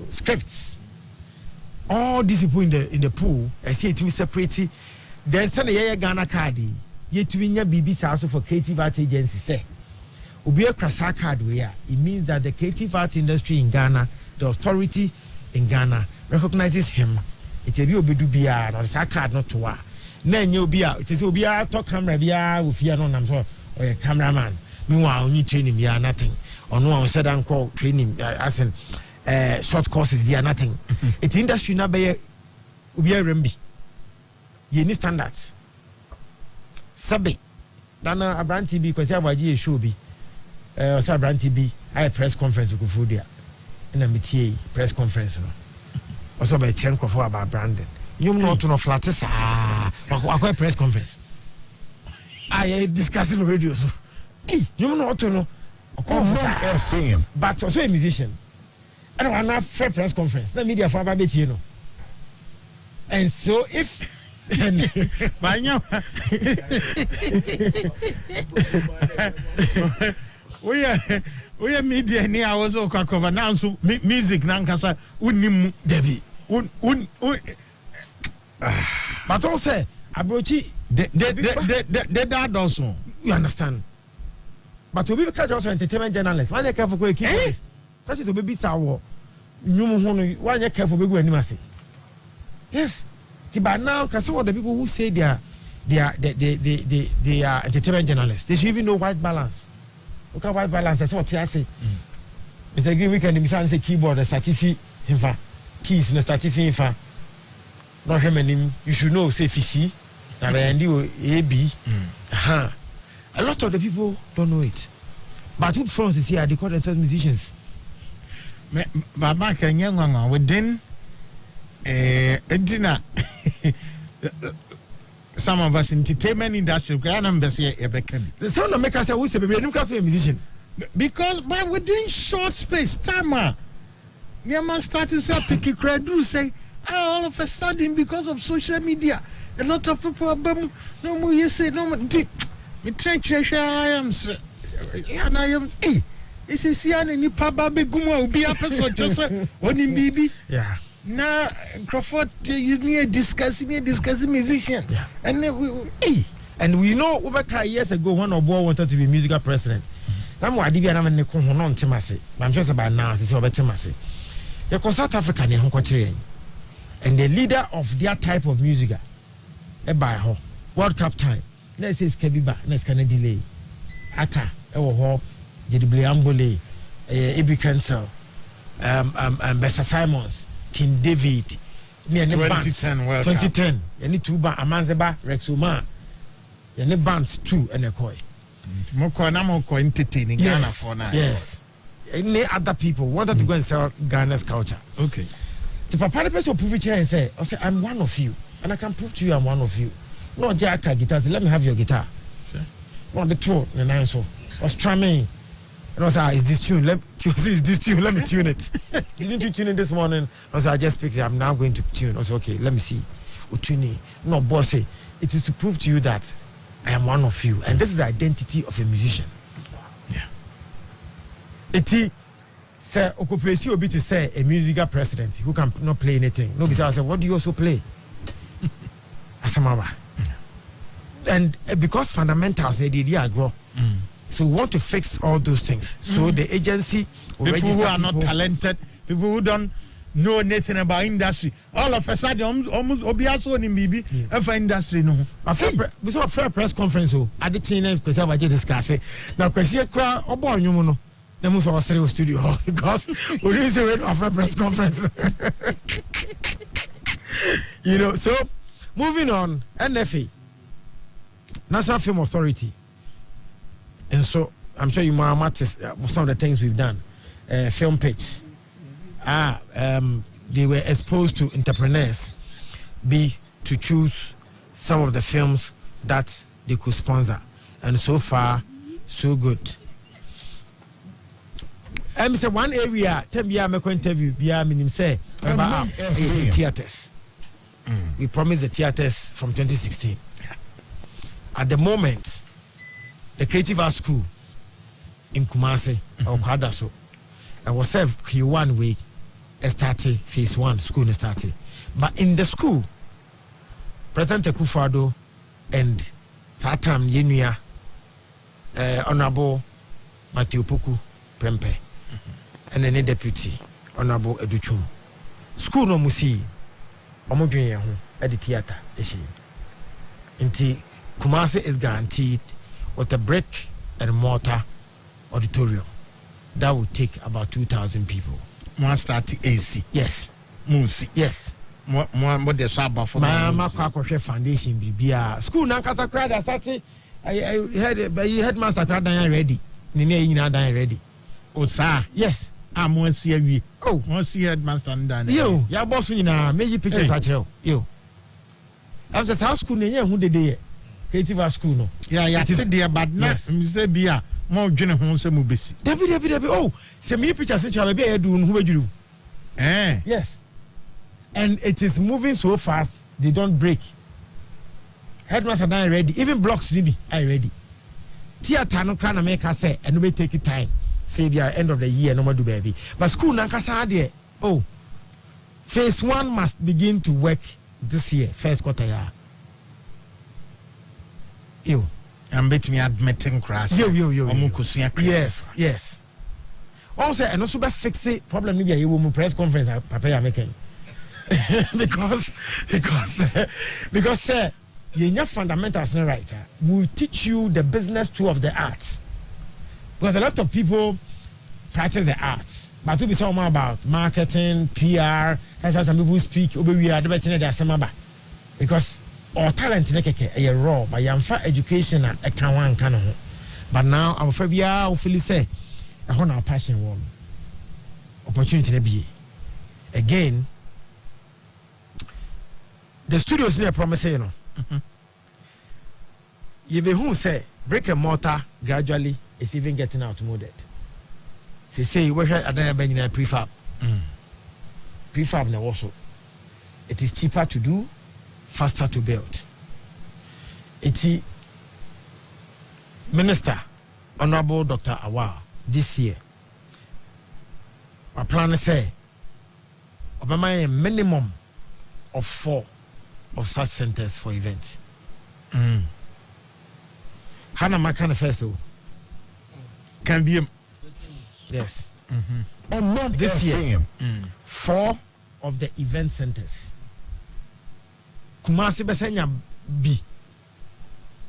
scripts. All these people in the pool, I see it to be separated. Then send a Ghana card. Yet to be near BBC also for creative art agency say. Ubi a crasa card where it means that the creative art industry in Ghana, the authority in Ghana recognizes him. It will be Dubia or the card not to wa. Then you'll be out. It says you'll be out talk camera via with fear no I'm or a cameraman. Meanwhile, only training via nothing. Or no one said uncle training as in short courses via nothing. It's industry now by Ubi a rembi. You need standards. Sabi. Dana a brand TV because I was a show be. Or brand TV. I had press conference with Fudia. And a métier press conference. Also by Chen Crawford about branding. You know to no flatters. I press conference. I discussing the radio. So you know to know. Omanfm. But also a musician. I don't want enough fair press conference. The media for Baby, you know. And so if we are media near also cover now so music nankasa unimu Debbie but also abrochi the dad also you understand but we catch also entertainment journalists why they careful for keep because it's a baby sawo nyum why they careful be go animase yes but now because some of the people who say they are entertainment journalists they should even know white balance. Okay, white balance. That's what I say. It's a green weekend. We say keyboard, the certificate, keys in the certificate. Not him and him. You should know. Say fishy. Now the AB. A lot of the people don't know it. But who from is here? They call themselves musicians. Baba Kenya within a dinner. Some of us in entertainment industry, the sound of makers who say, "Baby, I'm a musician." Because by within short space, time, Niaman started to picky crowd say, all of a sudden, because of social media, a lot of people are no more. You say no more. Me trench I am, and I am. Hey, this is Sian and Nipa Baby Guma will be up as just one in BB. Yeah. Now, Crawford, you need discussing musicians. Yeah. And we know over years ago, one of boy wanted to be musical president. I'm what Divya and Nikon Timasi. I'm just about now, it's over Timasi. You South Africa, And the leader of their type of music, by ho World Cup time. Let's say Kebiba, let's kind of delay. Aka, ho, Jedibli Ambole, Ibi Crensel, Bessa Simons, King David, 2010 World 2010. Any two ba Amanzeba, Rex Oman. Any bands two and a koi. Moko entertaining Ghana for now. Yes. Any other people wanted to go and sell Ghana's culture. Okay. The papa person prove it here and say, I'm one of you, and I can prove to you I'm one of you. No, Jacka guitars, let me have your guitar. Sure. No, the two, and I so was strumming. And I was like, is this tune? Let me tune it. Didn't you tune it this morning? I was like, I just picked it. I'm now going to tune. I was okay, let me see. Tune. No, boss, say it is to prove to you that I am one of you, and this is the identity of a musician. Yeah. It say Okupesi Obi to say a musical president who can not play anything. Nobody say, what do you also play? Asamawa. And because fundamentals they did grow. So we want to fix all those things. So the agency will people who are not talented, people who don't know anything about industry. All of a sudden, almost Obiaso in BB, for industry no. We saw a fair press conference. At the China because I was discussing. Now, because you cry about you know. They must all say studio because we didn't say a fair press conference. You know, so moving on, NFA, National Film Authority. And so I'm sure you might notice some of the things we've done. Film pitch. They were exposed to entrepreneurs to choose some of the films that they could sponsor. And so far, so good. Say one area, 10 years I interview, say about theaters. We promised the theaters from 2016. At the moment, the Creative Arts School in Kumasi or Kwadaso, I was served Q1 week, started phase 1 school started. But in the school, President Akufo-Addo and Satam Yenuya, Honorable Matthew Poku Prempe, and then a deputy, Honorable Educhum. School no musi, Omodwe at the theater. Inti Kumasi is guaranteed with a brick and mortar auditorium that will take about 2,000 people. One start AC. Yes. Musi. Yes. What the Saba for my foundation BBA school Nankasa crowd started. I headmaster crowd ready. Nina ready. Oh, sir. Yes. I'm one see. Oh, one see headmaster done. Yo, ya boss you na make pictures at you. Yo. I'm just house school near who the day. Creative Arts School no. Yeah, it is there, but not say bia more journey home some basi. Debbie. Oh, send me pictures since you be doing who you. Yes. And it is moving so fast, they don't break. Headmaster are ready. Even blocks are ready. Theater no can make us say and we take it time. Say the end of the year, no more do baby. But school nankasa there. Oh, phase 1 must begin to work this year, first quarter year. Yo. I'm betting me admitting crash. Yo. Yes. Also, and also fix it. Problem maybe you will press conference. Papa, making. because you fundamentals right. We'll teach you the business too of the arts. Because a lot of people practice the arts, but to be something about marketing, PR, that's why some people speak. We are debating the because our talent is raw, but you for education and a can. But now I'm afraid we are hopefully say a honor passion one opportunity to be again. The studios near promise, you know. You be who say brick and mortar gradually is even getting outmoded. Say we had another bench prefab. Prefab now also. It is cheaper to do, faster to build. It's Minister Honorable Dr. Awa this year. My plan is say Obama a minimum of 4 of such centers for events. Hana Makana Festival can be yes. And not this year. 4 of the event centers Kumasi besenya B.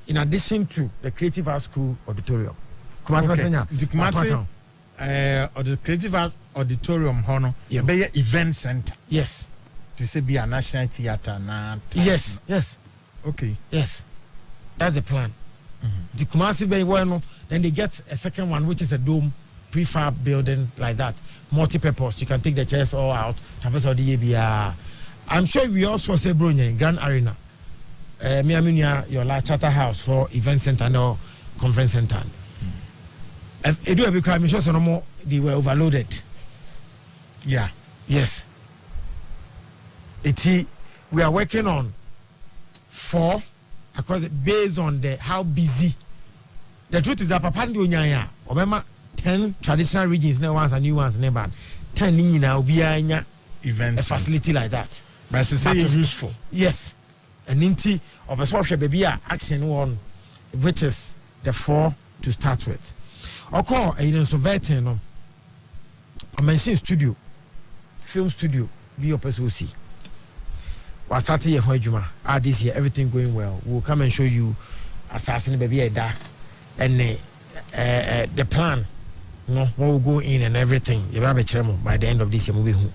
In addition to the Creative Arts School auditorium. Kumasi besenya. The Kumasi or the Creative Arts auditorium hono be event center. Yes. To say be a national theater na. Yes. Okay. Yes. That's the plan. The Kumasi be one, then they get a second one which is a dome prefab building like that, multi-purpose. You can take the chairs all out. I'm sure we also say Brunei Grand Arena, Miaminia, your La Charter House for event center or conference center. It do because I'm sure no more they were overloaded. Yeah. Yes. We are working on 4 across it based on how busy. The truth is that Papa Nyanya, Obama 10 traditional regions, no ones and new ones, never 10 in now be a facility like that. But it's useful. Yes. And inti of a social baby action one, which is the 4 to start with. Okay, in Soviet, I mentioned studio, film studio, be your person see. We started here, Hojuma. This year, everything going well. We'll come and show you Assassin Baby Da and the plan. No, we'll go in and everything. By the end of this year,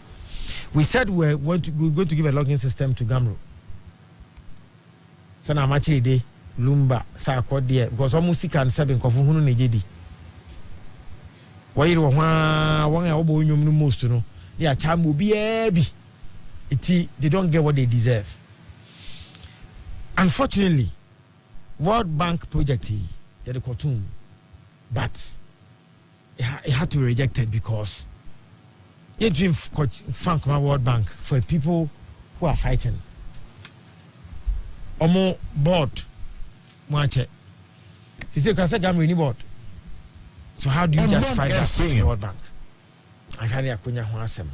we said we're going to give a login system to Gamro. So now, much day, Lumba, Sarko, dear, because almost 6 and 7 Kofuhunu Nijidi. Why you want to most to know? They are Chamu Baby. They don't get what they deserve. Unfortunately, World Bank project, the cartoon, but it had to be rejected because it dream funk my World Bank for people who are fighting. Omo board, Mwache. He said, "Can I say I'm board?" So how do you justify that to the World Bank? I can't hear Kunya Huasem.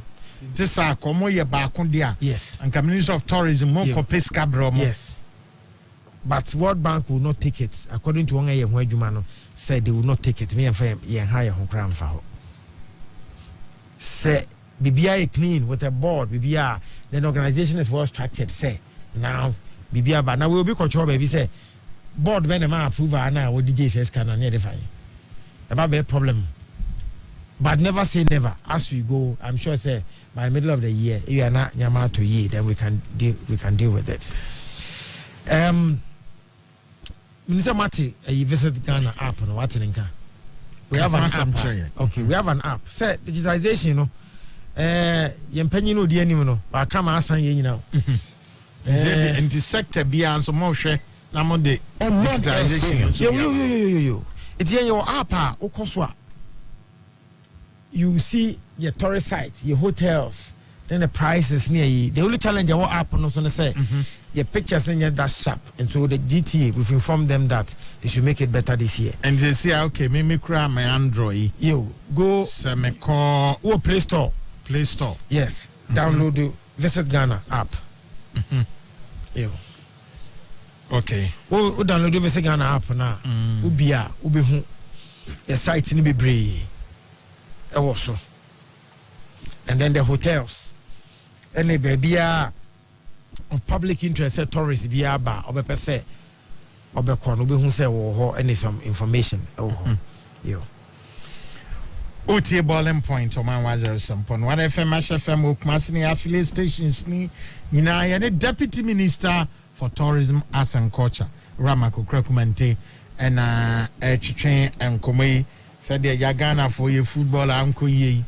This are Komo ye Bakundia. Yes. And Minister of Tourism, Moko Pesca. Yes. But World Bank will not take it. According to Wanga Yemwejumano, said they will not take it. Me and Fam Yen higher home crown for her. Say BBI clean with a board, BBI, then organization is well structured. Say now BBI, but now we will be controlled, baby. Say board when the man approve now what DJ says can near the fine. About a problem. But never say never. As we go, I'm sure say by the middle of the year, if you are not Yama to ye, then we can deal with it. Minister Mati, you visit Ghana app on what in we have an app. Okay, we have an app. Say digitization, you know. Yempenyi no di anim no. Ba kama asan ye nyina. In the sector beyond so more share na mo de digitization. Yo. It's in your app okoswa. You see your tourist sites, your hotels, then the prices near you. The only challenge our app no so say your pictures in your that sharp. And so the GTA we've informed them that they should make it better this year. And they say okay, me cry my Android. Yo, go Semeco Play Store. Play Store. Yes. Download the Visit Ghana app. Yo. Okay. Download the Visit Ghana app now. Ubia, ubihu. Your site ni be brave. Also. And then the hotels. And the baby of public interest tourists via bar or per se or be corn who say any some information. Yo. OTA Bowling Point Oman was some point. One FM FM Okmasini affiliate stations ni Nina Deputy Minister for Tourism, Arts and Culture, Ramako Krekumente and Chichen and Komei said the Yagana for your football uncle ye.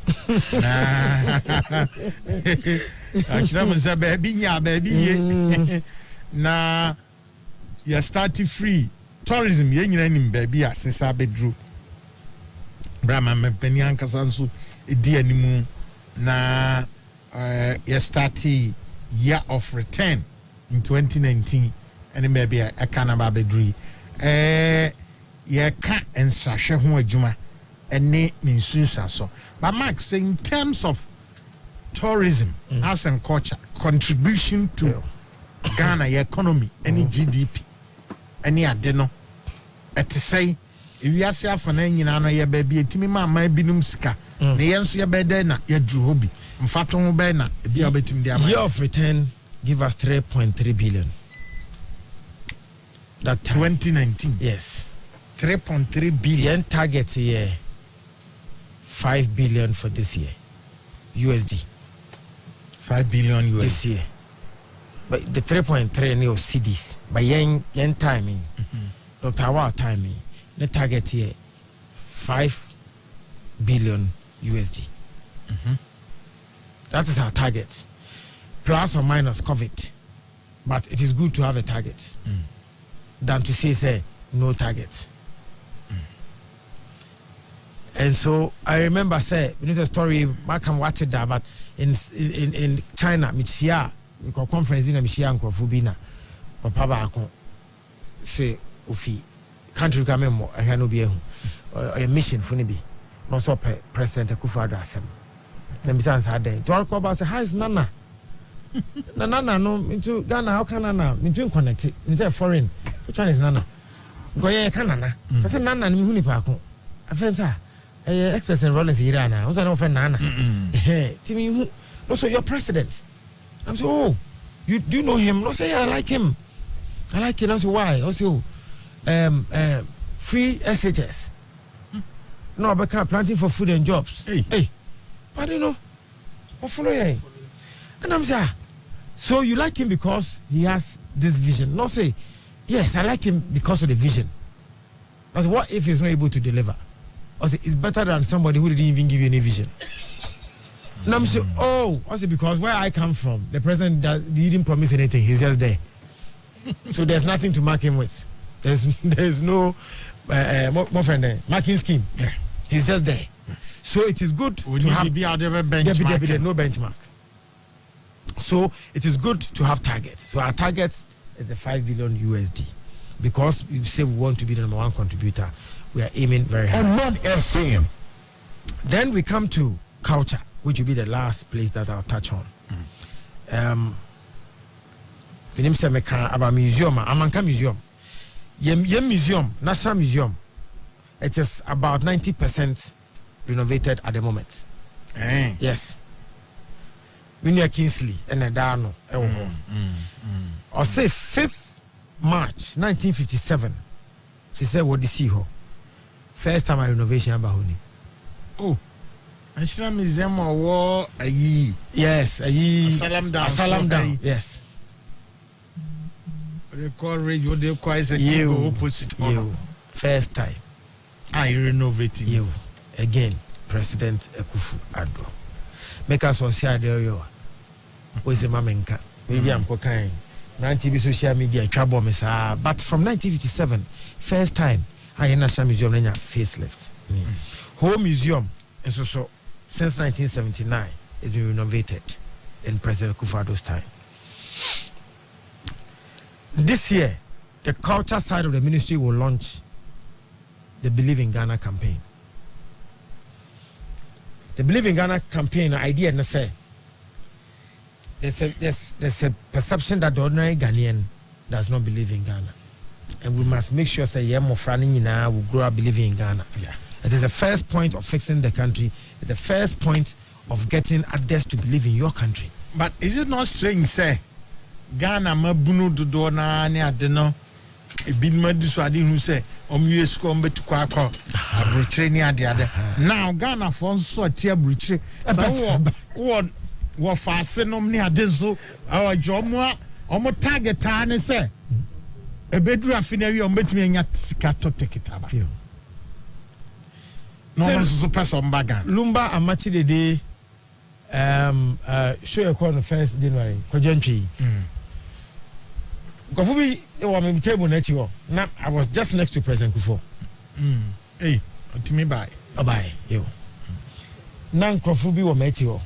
Baby. Na you started free tourism yen baby asesa bedru. Brahma Mepenian Kasansu edi animu na you started year of return in 2019 and maybe a canaba bedru. Ye ka ensahwe ho adwuma ene minsusa so. But Mark say in terms of tourism, arts and culture, contribution to Ghana economy, any GDP, any adeno. At say, if you are say for na ye baby, timi ma binum sika. Na yenso ye bede na ye dru hobi. Mfato ho be na e bia betim dia. Year of return give us 3.3 billion. that time. 2019. Yes. 3.3 billion. Target here 5 billion for this year. USD. 5 billion USD. This year. But the 3.3 new CDs. By yen timing. Dr. Awal timing. The target here 5 billion USD. That is our target. Plus or minus COVID. But it is good to have a target than to say no target. And so I remember say, you know, a story, Markham watched that, but in China, Michia, we call conference in Michia and Crofubina, Papa Bako, say, Ufi, country come more, I no be a mission for Nibi, not so President Akufo-Addo Asem. Then besides, had day. To our call, say, how is Nana? Nana, no, into Ghana, how can Nana? Into connected, into foreign. Which one is Nana? Go yeah, can Nana. That's a Nana and Muni Paco. I feel, sir. Express and Rollins Irana. What's an offend Nana? Timmy, also your president. I'm so, oh, you do know him? No, say I like him. I like him. Also, why? Also, free SHS. No, but planting for food and jobs. Hey, I don't know. What follow you? And I'm saying, so you like him because he has this vision? No, say, yes, I like him because of the vision. But what if he's not able to deliver? Also, it's better than somebody who didn't even give you any vision. And I'm saying, oh, also because where I come from, the president he didn't promise anything. He's just there. So there's nothing to mark him with. There's no more friend there, marking scheme. Yeah. He's just there. Yeah. So it is good to have no benchmark. So it is good to have targets. So our target is the 5 billion USD. Because we say we want to be the number one contributor, we are aiming very high. Omanfm. Then we come to culture, which will be the last place that I'll touch on. The name said about museum, Amanka Museum. Yem Museum, National Museum. It is about 90% renovated at the moment. Yes. Winia Kingsley and Adano. Or say 5th March 1957. She said, what do you see her? First time I renovation about Huni. Oh, National Museum of War, yes, Asylum down. Yes. Record radio, they call it a opposite. First time. I renovating you again, President Akufo-Addo. Make us all see there. Was a mamenka. Maybe I'm cocaine. TV social media trouble me, sir. But from 1957, first time I National Museum facelift. Whole museum and so since 1979 has been renovated in President Akufo-Addo's time. This year, the culture side of the ministry will launch the Believe in Ghana campaign. The Believe in Ghana campaign idea and say there's a perception that the ordinary Ghanaian does not believe in Ghana, and we must make sure say more frowning will grow up believing in Ghana. Yeah. It is the first point of fixing the country. It's the first point of getting others to believe in your country. But is it not strange, say Ghana mabunu do do na ne adeno e bidma diswade hu say omyes ko mbetu kwa akọ abrochire ni ade now Ghana for so tie abrochire so wo faase nom ne ade so awajomo omo target ne say ebeduru afina wi ombetumi anya sika to tekitaba no so person bagan Lumba amachi dede show your call on 1st January kwajantwi Kofubi me table next year. Now I was just next to President Kufo. Hey, to me bye. Bye. Yo. Now Kofubi wa mechi yo.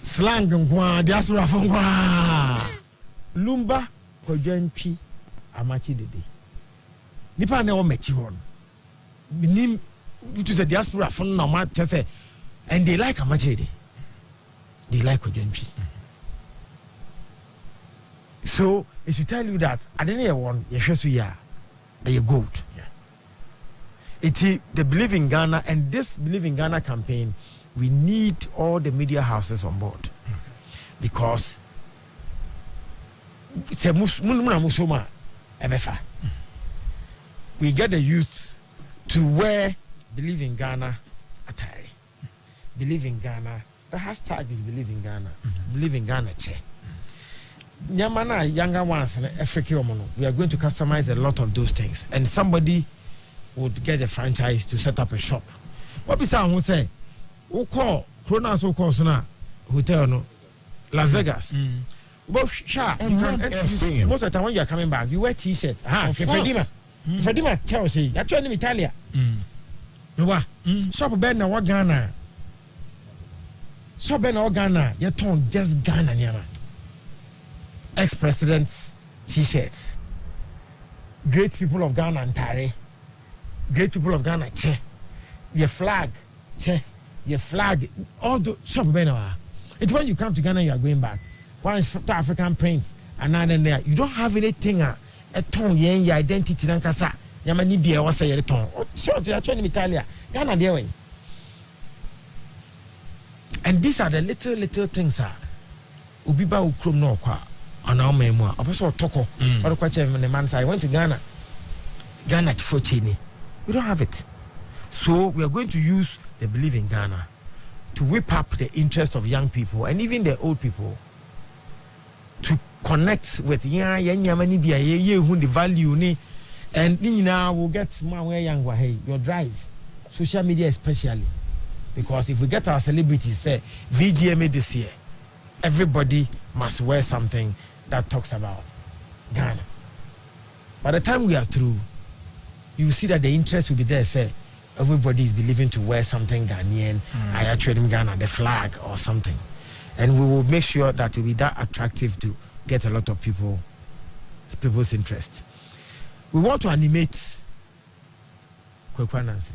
Slang ngwa diaspora fongwa. Lumba kwajantwi amachi dede. Nipa na wo mechi ho. Binim to the diaspora fon na ma tese and they like amachi dede. They like kwajantwi. So it should tell you that I didn't want a gold. Yeah. It's the Believe in Ghana, and this Believe in Ghana campaign, we need all the media houses on board. Because it's a musoma ebefa. We get the youth to wear Believe in Ghana attire. Believe in Ghana. The hashtag is Believe in Ghana. Believe in Ghana che. Nyamana younger ones in Africa, we are going to customize a lot of those things, and somebody would get a franchise to set up a shop. What be someone say? Who call Kronos? Who calls now? Hotel no Las Vegas. But sure, most of the time when you are coming back, you wear T-shirt. Fredima Chelsea. You're trying to Italia. Shop Ben na Ghana. Shop Ben na Ghana. You turn just Ghana nyama. Ex-presidents T-shirts. Great people of Ghana Antare. Great people of Ghana che. Your flag che. Your flag. All the shop Ben na. It's when you come to Ghana you are going back. One is to African prince, and then there you don't have anything a ton your identity nankasa. Yamani bia was a ton. Sure, they are trying to Italia. Ghana there way. And these are the little things Ubiba ukrum no kwa on our memoir. I was toko. Or the man said I went to Ghana. Ghana for Chini. We don't have it. So we are going to use the Believe in Ghana to whip up the interest of young people and even the old people to connect with the value ni, and now we'll get more young hey your drive social media especially, because if we get our celebrities say VGMA this year, everybody must wear something that talks about Ghana. By the time we are through, you see that the interest will be there. Say everybody is believing to wear something Ghanaian, I actually Ghana, the flag or something. And we will make sure that it will be that attractive to get a lot of people's interest. We want to animate Kwekwa Nancy.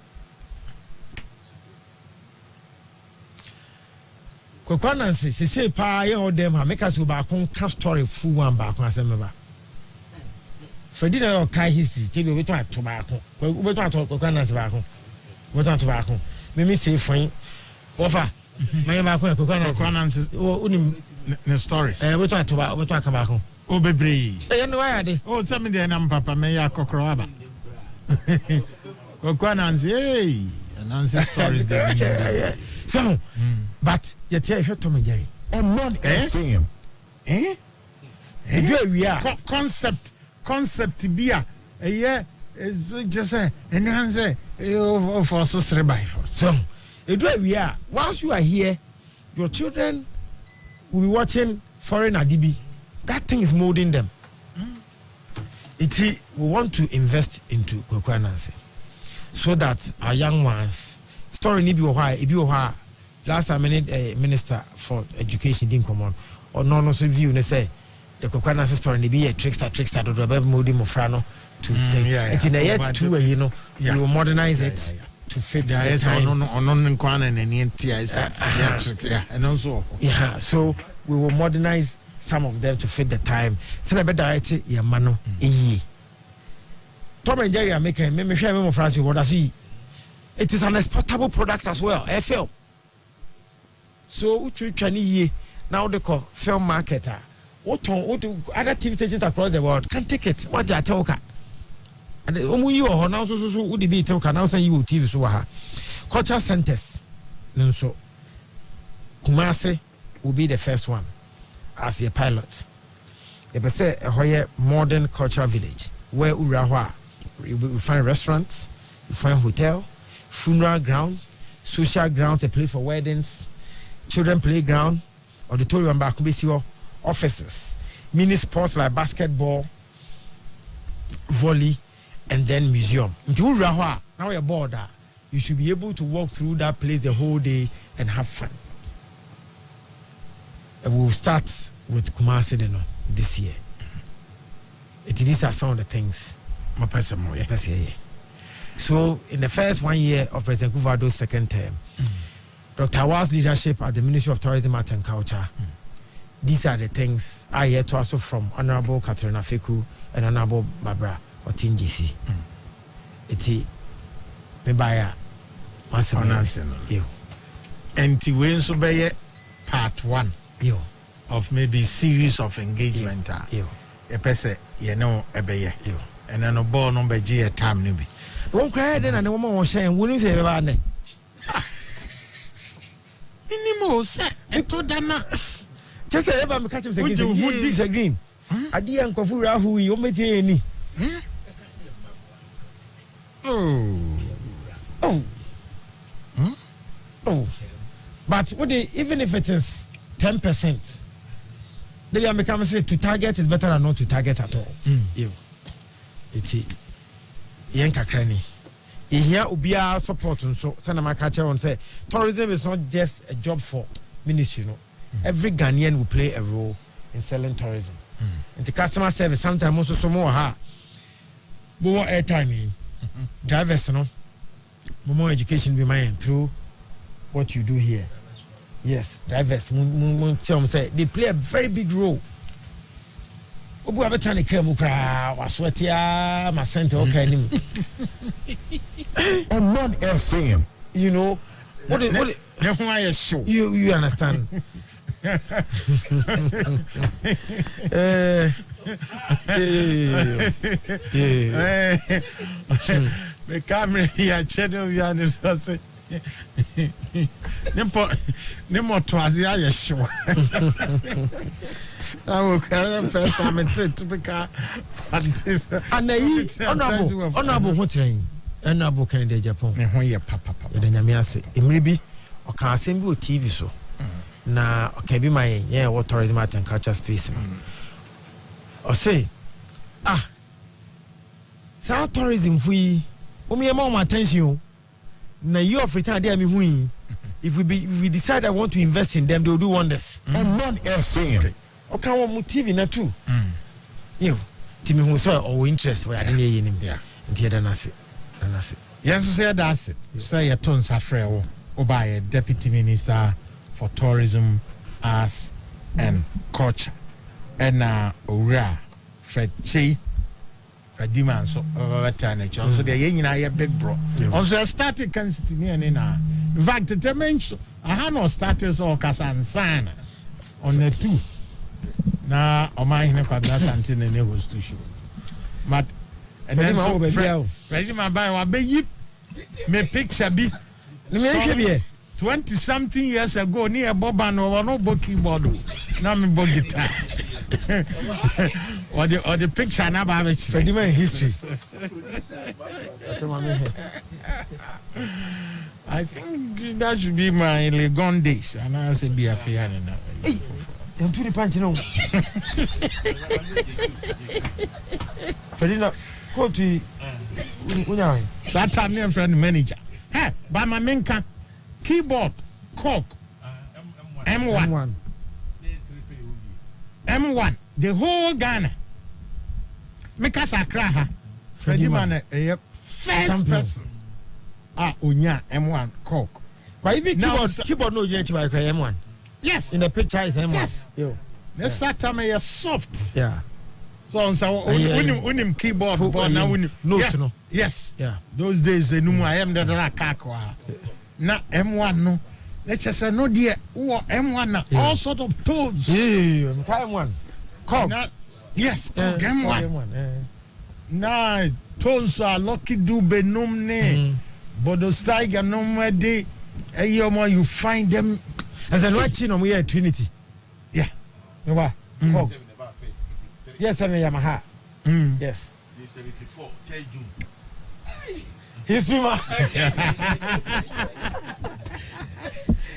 Kwekwa Nancy, say pa ye all them make us go back on story full one back on Asemeba. Freddie na kai history, tell you we to tobacco. We to Kwekwa Nancy back on. We to tobacco. Me say fine. Offer my back on Kwekwa Nancy. Oh, the stories. We to come back on. Oh, baby. You know why are they? Oh, some of them papa me ya kokroaba. Kwekwa Nancy, hey, Nancy stories there. So, but you tell you Tom and Jerry. Omanfm. We are concept beer. Yeah, it's just a enhance for so survive. So, we are. Once you are here, your children will be watching foreign adibi. That thing is molding them. We want to invest into Kwekwa Nancy so that our young ones story ni bi why last time minister for education didn't come on or no so view ne say the Kwekwa Nancy story ni be a trickster do be molding mofrano to it's in a year 2 you know we will modernize it to fit the time and also so we will modernize some of them to fit the time. So I better write your mano. Tom and Jerry are making me share me France. What I see, it is an exportable product as well. A film. So we can now they call film marketer. What other TV stations across the world can take it. What they are talking. And you are now so would be talking now saying you will TV so culture centers. So Kumasi will be the first one as a pilot. They say a modern cultural village where you find restaurants, you find hotel, funeral ground, social grounds, a place for weddings, children playground, auditorium back offices, mini sports like basketball, volley, and then museum. Now you're bored, you should be able to walk through that place the whole day and have fun. And we'll start with Kumasi this year. These are some of the things. So, in the first 1 year of President Kuvado's second term, Dr. Awal's leadership at the Ministry of Tourism, Art and Culture, these are the things I hear to also from Honorable Katrina Feku and Honorable Barbara Otinjisi. It's me buy once a month. And to win so by part 1 of maybe series of engagement. a pese ye know ebeye and then no ball no be G time no be won cry then and woman won share won say be ba ne minimo say ento dana just say eba me catch him say green ade ya nkofu ra hu yi o metie eni but what they, even if it is 10%, they are becoming say to target is better than not to target at all. It's yanka cranny. Here ubia support and so Sanama catcher on say tourism is not just a job for ministry, no. Every Ghanaian will play a role in selling tourism. And the customer service sometimes also some more more airtime drivers, no more education be mine through what you do here. Yes, drivers say they play a very big role. Obu abetani kemu kra waswetia ma center okay nim. Omanfm. You know what show. You understand? The camera here channel we are say Nemo twazi aye show. I will carry first time to become honorable hotline honorable Canada Japan papa the nyamiase emribi o ka asem bi o TV so na o ka bi my what tourism art and culture space o say sa tourism fui o me more attention na you of return there me hui if we decide I want to invest in them they will do wonders. Omanfm. Okay, one TV na too. You, Timmy who saw or interest where I didn't hear him. Yeah. And here then I see. Yes, say that's it. Say a ton safreo or by a deputy minister for tourism, arts and culture. And Ora Fred Che Radiman so overturn so the yen I big bro. Also started constituting in fact the dimension I had no status or Casan sign on the two. Na Oman kwabna something in the to show. But and then so ready my buy wa be me picture be 20 something years ago near Boban or no book keyboard. Now me book guitar. or the picture na ba Freddie man history. I think that should be my Legon days and I say be a fair now. And to the punch, no. Ferdinand, go to that time, near friend manager. Hey, by my main keyboard, cork, M1, the whole Ghana. Make us a cry, Freddie man, a first person. Unya M1 cork. But even keyboard no generative by M1. Yes. In the picture is M1. Yes. Let's start time soft. Yeah. So unim keyboard but now unim notes no. Yes. Yeah. Those days the numu I am the kakwa. Na M1 no. Let's just say no dear M1 na all sort of tones. Yeah. M1. Cog. Yes. M1. Na tones are lucky do benum ne. Bodo staiga no mwede. You find them. As an watching on we are Trinity. Yeah. No what? Yes, I'm a Yamaha. Yes. 74 June. History man.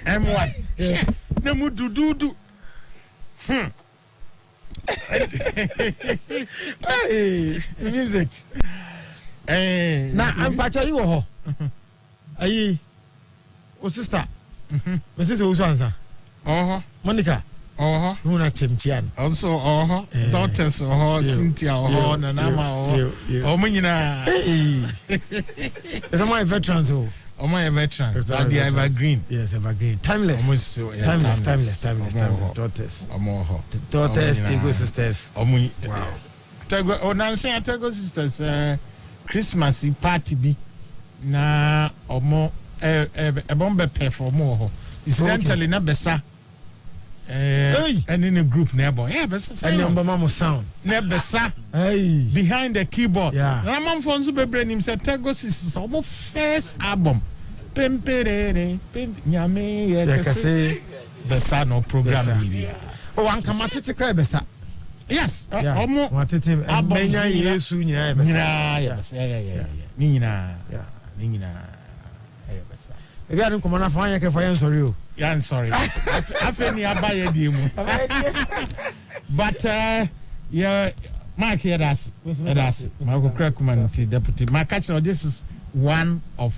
M1. Yes. Nemu do. Hey, music. Now I'm patcha you ho. Ayi. O sister. My sister who's answer. Monica. Who not Chimchian. Also, daughters, Cynthia, Nanama, Omanina. It's my veterans. Oh, my veterans. Are the evergreen? Yes, evergreen. Timeless. Timeless. Daughters. Daughters, Tego sisters. Wow. Tego, Nancy, Tego sisters, Christmas party be na omo. A bombe pay for more. Incidentally, na besa. and in a group neighbor. Yeah, but and sound. Never sa behind the keyboard. Yeah. Ramon Fonso Bebre him said Tegos is almost first album. Pempere, Nyame, yeah, Besa no program media. Oh, I'm coming to cry, Besa. Yes, almost. What it is, Abenya Yesu, Nina. Maybe I don't come on. I can find sorry. Yeah, I'm sorry. I feel near by a demo. But yeah, Mark here that's Marco Crackman, deputy. My catcher, this is one of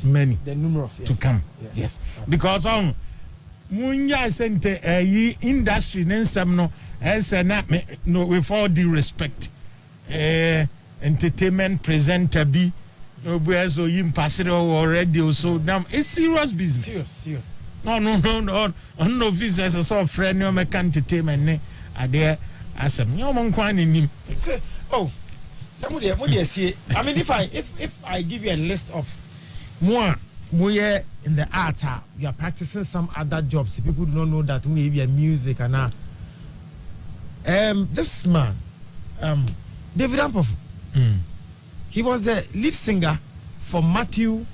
many the numerous to come. Yes. Because on Munya Center industry name some no as no with all due respect. Entertainment presenter be no so you pass it already so now it's serious business. Serious. No business as a friend no make entertainment are there as a no man kwan in him. Oh, somebody see. I mean if I give you a list of more in the art, you are practicing some other jobs. People do not know that we be a music and this man David Ampofu. He was the lead singer for Matthew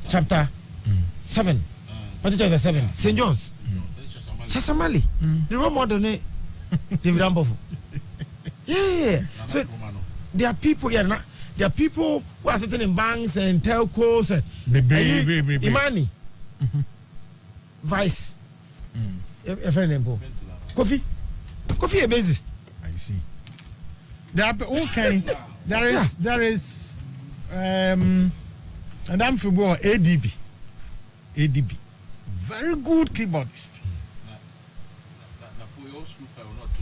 chapter 7. Matthew chapter 7. St. John's. Shashamali. The role model David Ampofu. Yeah. So there are people here. There are people who are sitting in banks and telcos and Imani. Vice. A friend named Kofi a bassist. I see. There are okay. There is and I'm football ADB. Very good keyboardist.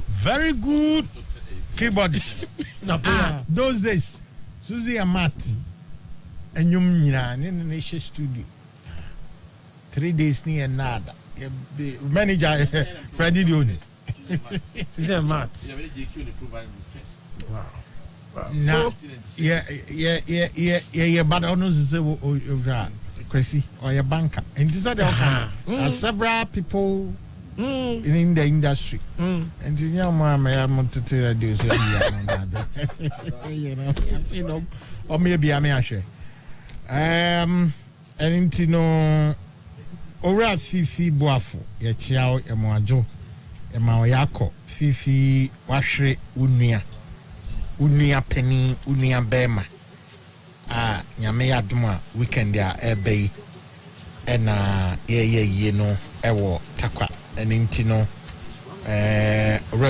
Very good keyboardist. Those days, Susie and Matt and you in the studio. 3 days near nada. Manager Freddie Dion. Susie and Matt. Wow. Now, yeah, but I don't know Kwesi or your banker. And these are the several people in the industry. And you know, I am to tell you, you know, or maybe I may share. And you know, Ora Fifi Boafo, ya chiao, ya moajo, ya maoyako, Fifi Washre Unia penny, Unia bema. Nyame aduma weekend ya ebe ye no ewo takwa enti no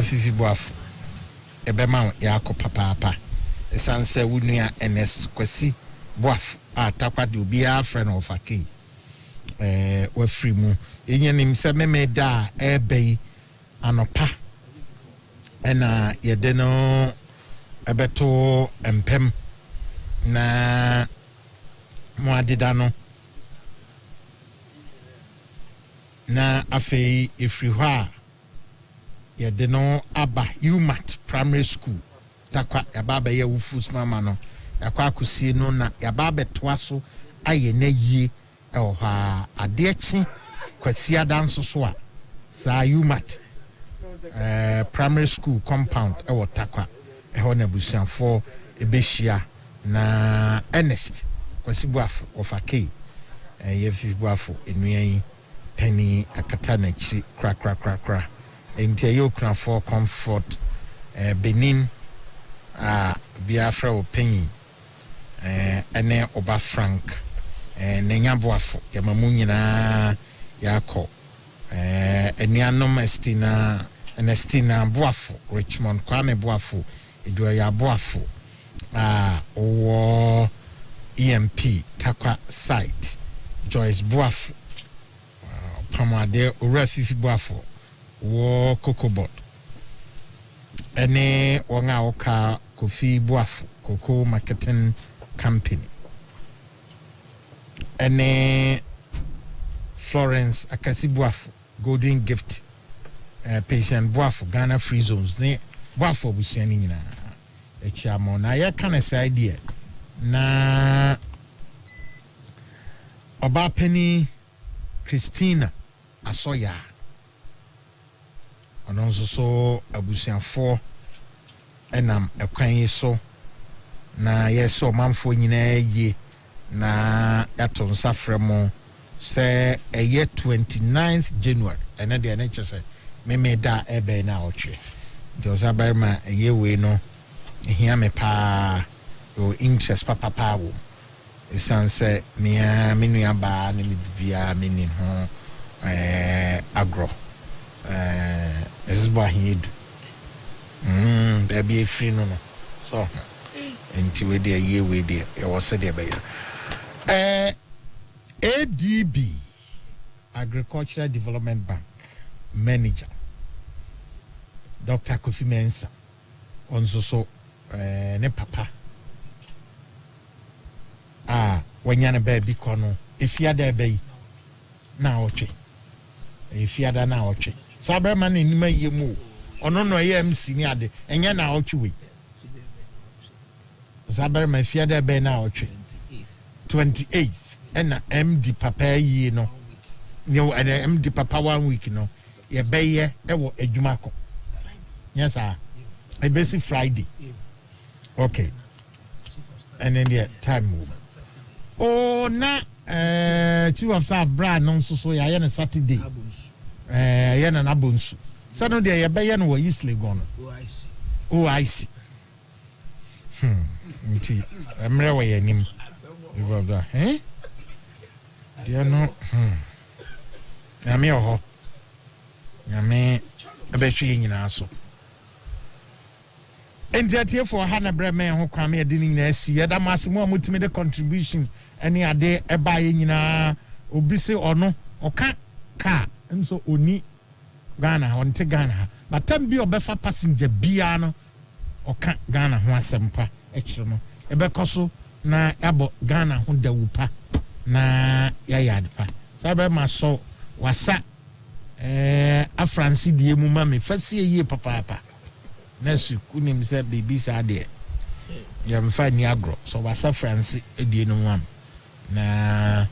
Fifi Boafo ebema yako papa esanse Unia NS Kwesi Boafo takwa de obi a friend of Aki we free mu enye nim se meme da ebe anopa ye de no ebeto empem na moadida no na afei efri hɔ a ye de no aba UMAT primary school takwa yaba ye wufus mama no yakwa akosie no na yaba betoa so aye na yie ɛwɔ ha ade akyi kwasi adanso so a sa UMAT primary school compound ɛwɔ takwa ɛhɔ na busianfo ebehia na Ernest Kwesi Boafo of Aki ye Fifi Boafo enuan penny akata na chi kra enti ye okra for comfort Benin Biafra openyi ene Oba Frank Nenya Boafo ya mamu nyina yakọ enianom Estina Boafo Richmond Kwame Boafo Edua ya Boafo or EMP Takwa site Joyce Boafo Pamade Ora Fifi Boafo wo Kokobot ene wanga oka Kofi Boafo Cocoa Marketing Company ene Florence Akasi Boafo Golden Gift Patient Boafo Ghana Free Zones ne Boafo busiani nyina echiamo na ya kana say idea na Oba Penny Christina Asoya ono nso so abusuafo enam ekwan yi so na yeso manfo nyina ye na yato nsafremo se eye 29th January ene de ene chese meme da ebe na otwe de osabarma eye we no ehia me pa o interest papa wo esanse mia menu aba na me bia meni ho agro esbo ahedu baby free no so enti we dey ye we dey e was said be ADB Agricultural Development Bank manager Dr. Kofi Mensah onso so ne papa wanyane baby kono efiada bayi na otwe efiada na otwe sabrema na enima yemu ono no ye MC ni ade enye na otwe we sabrema efiada bayi na otwe 28th ena MD papa yi no nyo ena MD papa 1 week no ye beye ewo adwuma ko yes sir I basic Friday okay and then the time oh na chief of staff bra no so ya na Saturday ya na abonsu sano de ye beye no East Legon oh I see nti emre we yanim ibada dia no nyame oho nyame abehwe nyina so entiatie for hana breme ho kwame ade ni nyina asi yeda masemo amutimi de contribution ani ade eba ye nyina obi se ono oka ka nso oni Ghana onte Ghana batam bi obefa passenger bia no oka Ghana ho asempa ekire no ebekoso na yabo Ghana ho dawupa na yayadfa sabe maso wasa afransi die mu ma me fasie ye papa nesu kunim se bibi sa de ya mfa ni agro so wasa fransi die no mu am na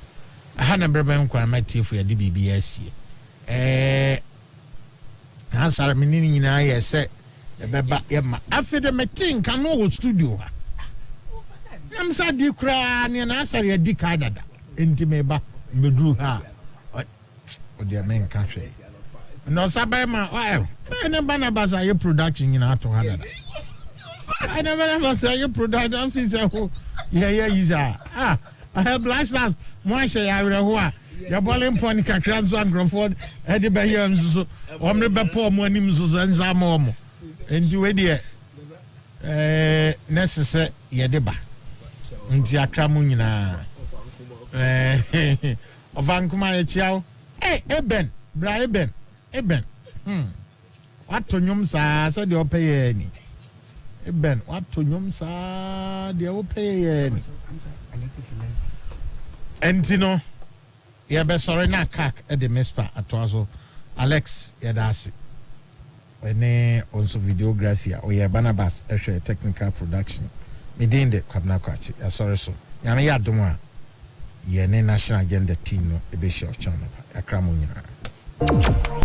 hana brebe nkwa amatifu ya de bibi asie na sara menini nyina ye se beba ye ma afede metin kan no studio ha nam sa di kra ne na asare ya di ka dada enti meba bedru ha o de men ka hwe no sabai ma wa ene bana basa ye production nyina ato ha dada ene bana basa ye production fi se ho ye user I have blasters mo she ya were ho a ya bole mponi kakra nso agroford e de be ye nso o mre be po mo anim nso nza ma mo enti we de necessary ye de ba nti akra mu nyina ovankuma ye chiao eben bra eben wato nyom sa de opeye ni eben wato nyom sa de opeye ni entino ye be sorry na kak e de mespa atoaso Alex yedasi ene also videography o ye Barnabas e technical production midinde kwabna kwachi ya sorry so nyame ya domo a ye ne national agenda team no e be show channel akra mo nyina